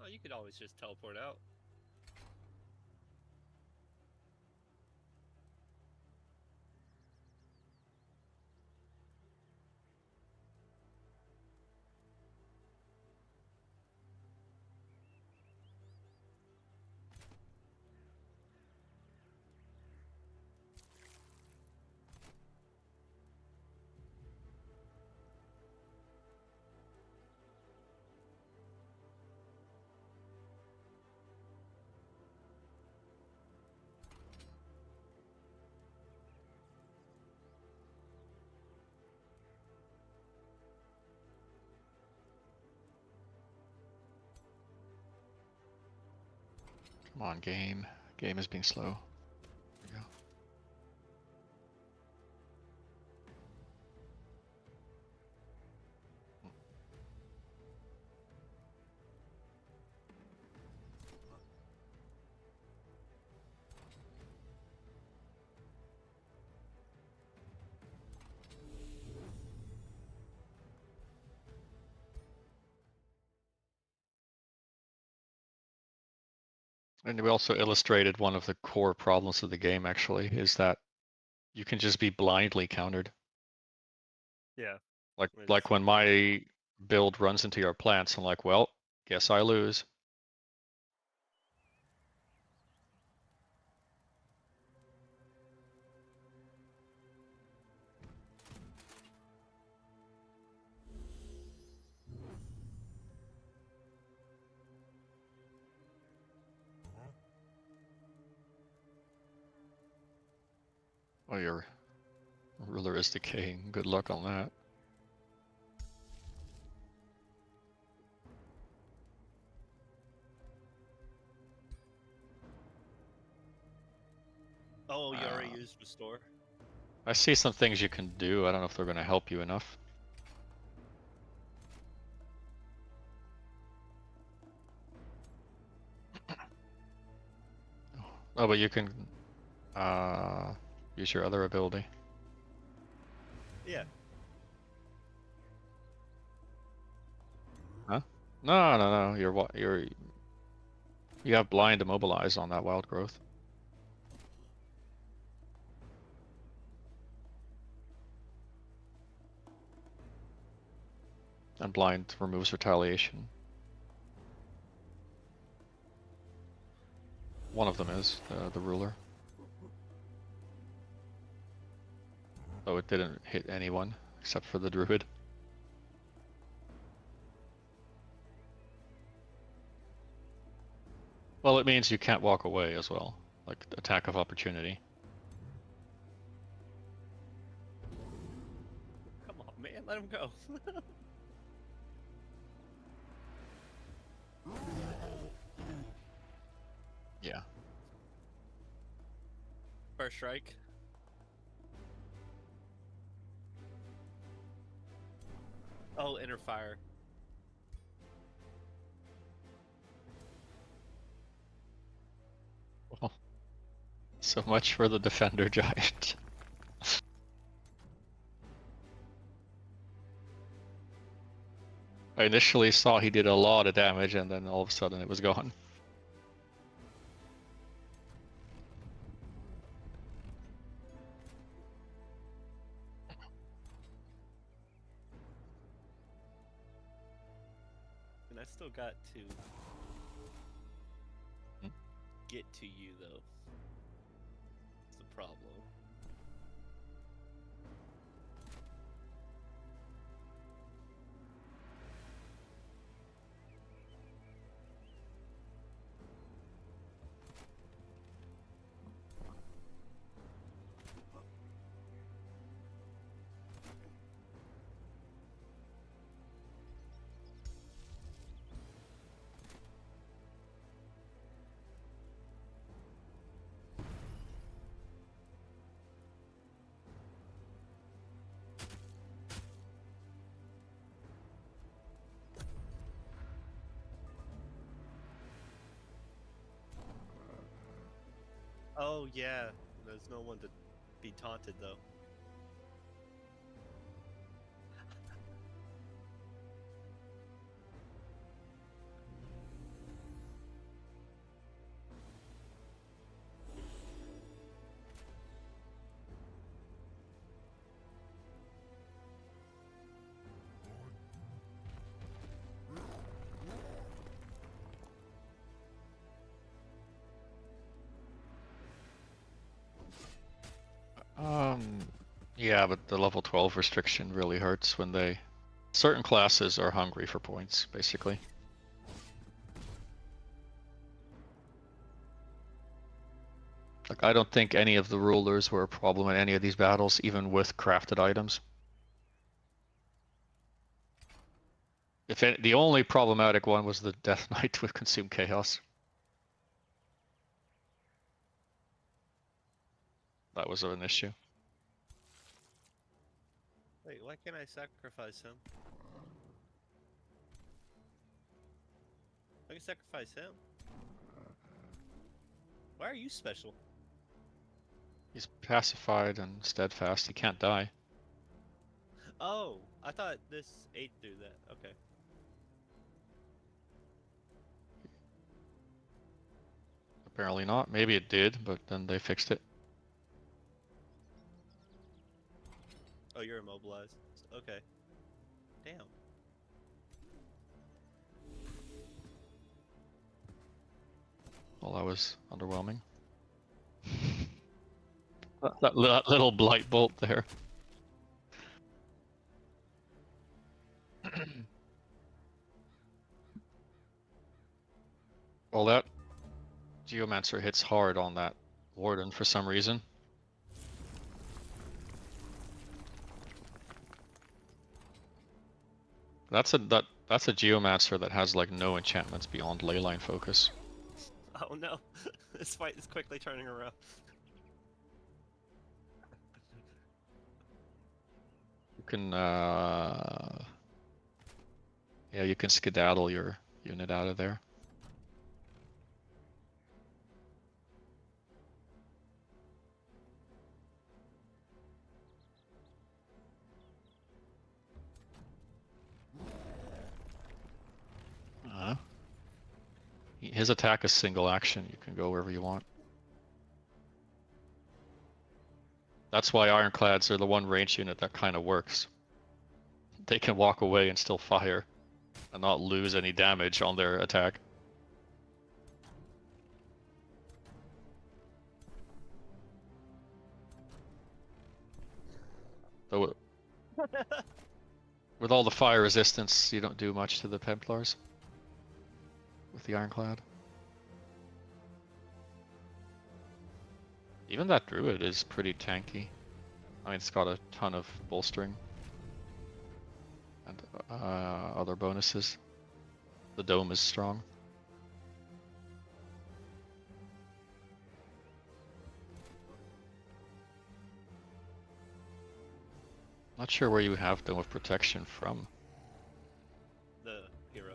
Oh, you could always just teleport out. Come on, game. Game is being slow. There we go. And we also illustrated one of the core problems of the game, actually, is that you can just be blindly countered. Yeah. Like when my build runs into your plants, I'm like, well, guess I lose. Oh, your ruler is decaying. Good luck on that. Oh, you already used Restore? I see some things you can do. I don't know if they're going to help you enough. Oh, but you can use your other ability. Yeah. Huh? No. You're You have blind immobilize on that wild growth. And blind removes retaliation. One of them is the ruler. Oh, it didn't hit anyone except for the druid. Well, it means you can't walk away as well, like attack of opportunity. Come on, man, let him go. Yeah. First strike. Oh, inner fire. Well, so much for the defender giant. I initially saw he did a lot of damage and then all of a sudden it was gone. And I still got to Hmm? get to you, though. That's the problem. Oh, yeah. There's no one to be taunted, though. Yeah, but the level 12 restriction really hurts when certain classes are hungry for points, basically. Like, I don't think any of the rulers were a problem in any of these battles, even with crafted items. The only problematic one was the Death Knight with Consume Chaos. That was an issue. Wait, why can't I sacrifice him? I can sacrifice him. Why are you special? He's pacified and steadfast, he can't die. Oh, I thought this ate through that. Okay. Apparently not. Maybe it did, but then they fixed it. Oh, you're immobilized. Okay. Damn. Well, that was underwhelming. that little blight bolt there. Well, that Geomancer hits hard on that Warden for some reason. That's a Geomancer that has like no enchantments beyond Leyline Focus. Oh no. This fight is quickly turning around. You can yeah, you can skedaddle your unit out of there. He his attack is single action. You can go wherever you want. That's why Ironclads are the one range unit that kind of works. They can walk away and still fire, and not lose any damage on their attack. Though, with all the fire resistance, you don't do much to the Templars with the Ironclad. Even that Druid is pretty tanky. I mean, it's got a ton of bolstering and other bonuses. The dome is strong. Not sure where you have Dome of Protection from. The hero.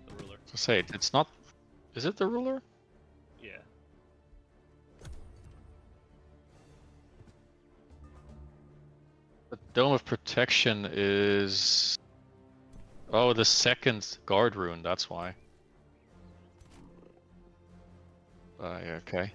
The ruler. To say, it's not... Is it the ruler? Yeah. The Dome of Protection is... Oh, the second guard rune, that's why. Yeah, okay.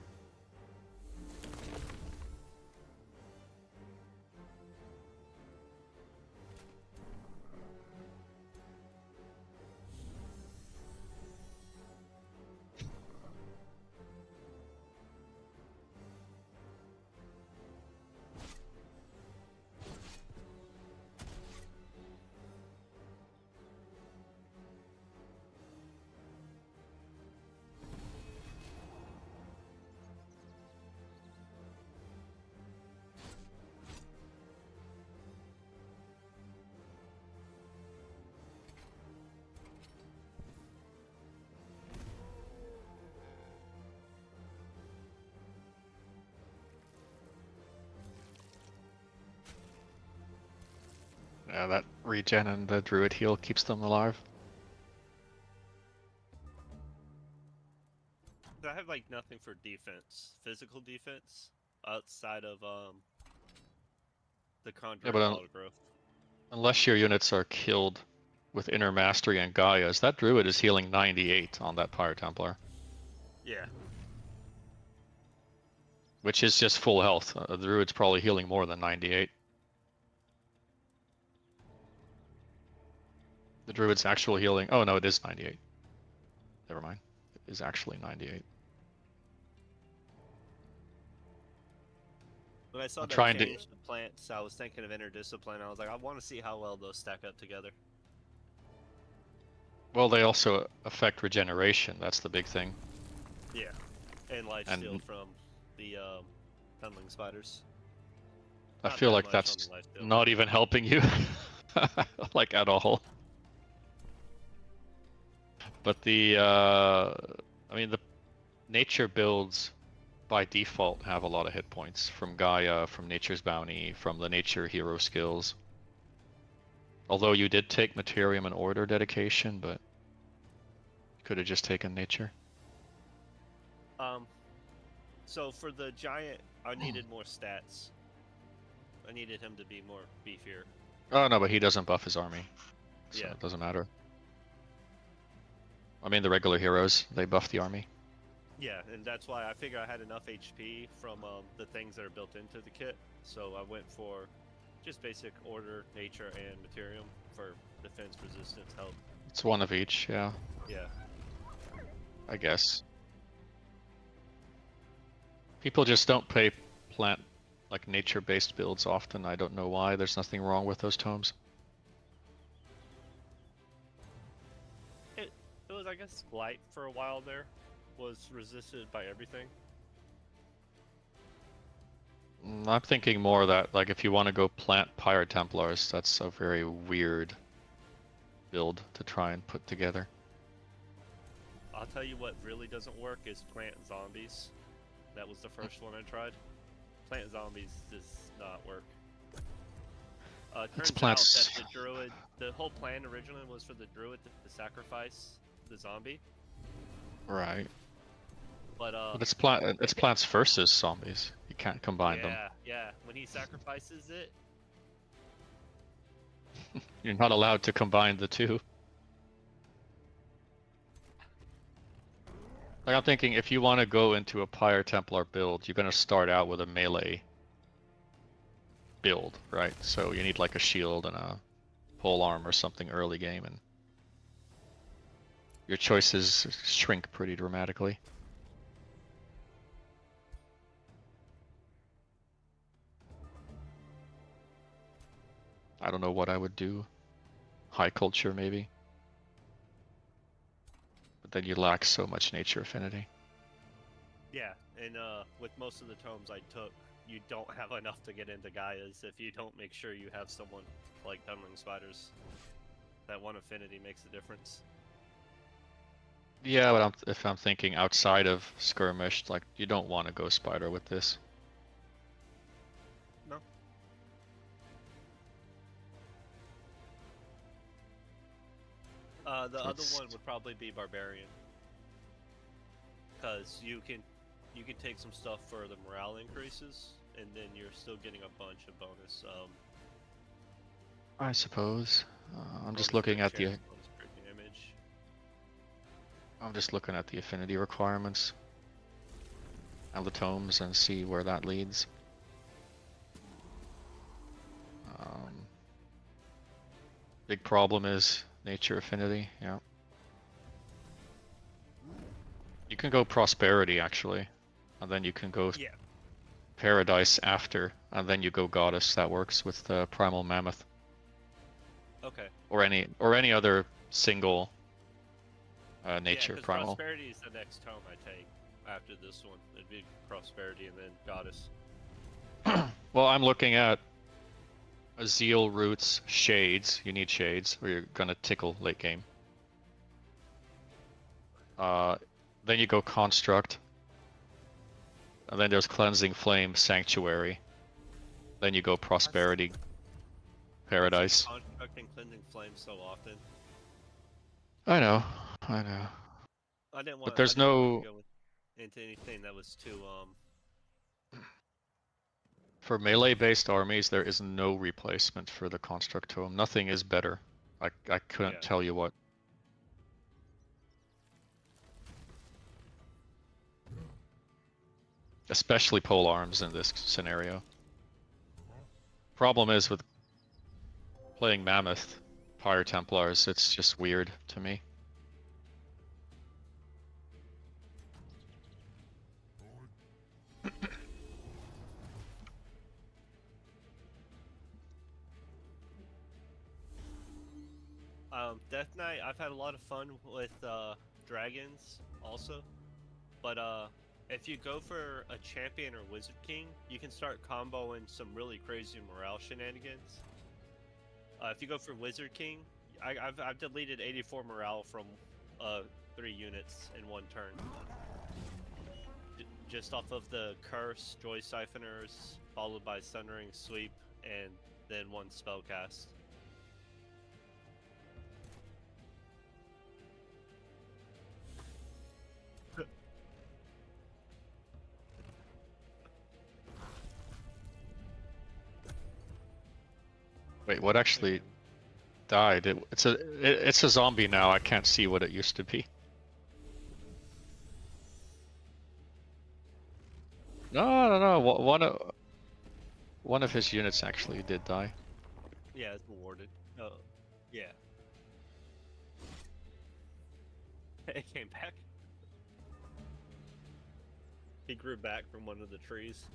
Yeah, that regen and the druid heal keeps them alive. I have like nothing for defense, physical defense, outside of the Conjuring Growth. Unless your units are killed with Inner Mastery and Gaia's, that druid is healing 98 on that Pyre Templar. Yeah. Which is just full health. The druid's probably healing more than 98. The druid's actual healing... Oh no, it is 98. Never mind. It is actually 98. When I saw that change to plants, I was thinking of interdiscipline. I was like, I want to see how well those stack up together. Well, they also affect regeneration. That's the big thing. Yeah, and lifesteal from the tunneling spiders. I feel like that's not even helping you, like at all. But the, I mean, the nature builds by default have a lot of hit points from Gaia, from Nature's Bounty, from the nature hero skills. Although you did take Materium and Order dedication, but you could have just taken nature. So for the giant, I needed more stats. I needed him to be more beefier. Oh no, but he doesn't buff his army, so yeah, it doesn't matter. I mean, the regular heroes, they buff the army. Yeah, and that's why I figured I had enough HP from the things that are built into the kit. So I went for just basic Order, Nature, and Materium for defense, resistance, health. It's one of each, yeah. Yeah. I guess. People just don't play plant, like nature-based builds often. I don't know why. There's nothing wrong with those tomes. It was, I guess, Blight for a while there. Was resisted by everything. I'm thinking more that, like, if you want to go plant Pyre Templars, that's a very weird build to try and put together. I'll tell you what really doesn't work is plant zombies. That was the first one I tried. Plant zombies does not work. Turns out that the druid, the whole plan originally was for the druid to sacrifice the zombie. Right. But it's plants versus zombies. You can't combine them. Yeah. When he sacrifices it, you're not allowed to combine the two. Like I'm thinking, if you want to go into a Pyre Templar build, you're gonna start out with a melee build, right? So you need like a shield and a pole arm or something early game, and your choices shrink pretty dramatically. I don't know what I would do. High culture maybe. But then you lack so much nature affinity. Yeah, and with most of the tomes I took, you don't have enough to get into Gaia's if you don't make sure you have someone like Dunwing Spiders. That one affinity makes a difference. Yeah, but if I'm thinking outside of Skirmish, like you don't want to go spider with this. No. The other one would probably be Barbarian, because you can take some stuff for the morale increases, and then you're still getting a bunch of bonus. I suppose. I'm just bonus looking crit at the. chance, bonus crit damage. I'm just looking at the affinity requirements and the tomes and see where that leads. Big problem is nature affinity. Yeah. You can go prosperity actually, and then you can go paradise after, and then you go goddess. That works with the primal mammoth. Okay. Or any other single nature yeah, primal. Prosperity is the next tome I take after this one. It'd be Prosperity and then Goddess. Well, I'm looking at Zeal, Roots, Shades. You need Shades, or you're gonna tickle late game. Then you go Construct. And then there's Cleansing Flame, Sanctuary. Then you go Prosperity, Paradise. Construct and Cleansing Flame so often. I know. I didn't want. But there's I didn't no. want to go into anything that was too For melee-based armies, there is no replacement for the Construct Tome. Nothing is better. I couldn't tell you what. Especially pole arms in this scenario. Problem is with playing Mammoth, Pyre Templars, it's just weird to me. Death Knight. I've had a lot of fun with dragons also, but if you go for a champion or wizard king, you can start comboing some really crazy morale shenanigans. If you go for wizard king, I've deleted 84 morale from 3 units in one turn, just off of the curse, joy siphoners, followed by sundering sweep, and then 1 spell cast. Wait, what actually died? It's a zombie now. I can't see what it used to be. No. One of his units actually did die. Yeah, it's rewarded. Oh, yeah. It came back. He grew back from one of the trees.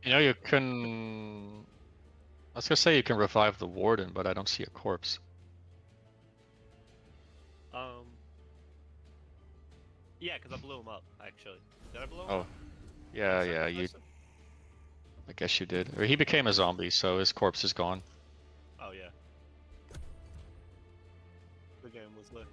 You know, you can. I was gonna say you can revive the warden, but I don't see a corpse. Yeah, because I blew him up, actually. Did I blow him Oh, up? yeah, you. I guess you did. Or he became a zombie, so his corpse is gone. Oh, yeah. The game was lit.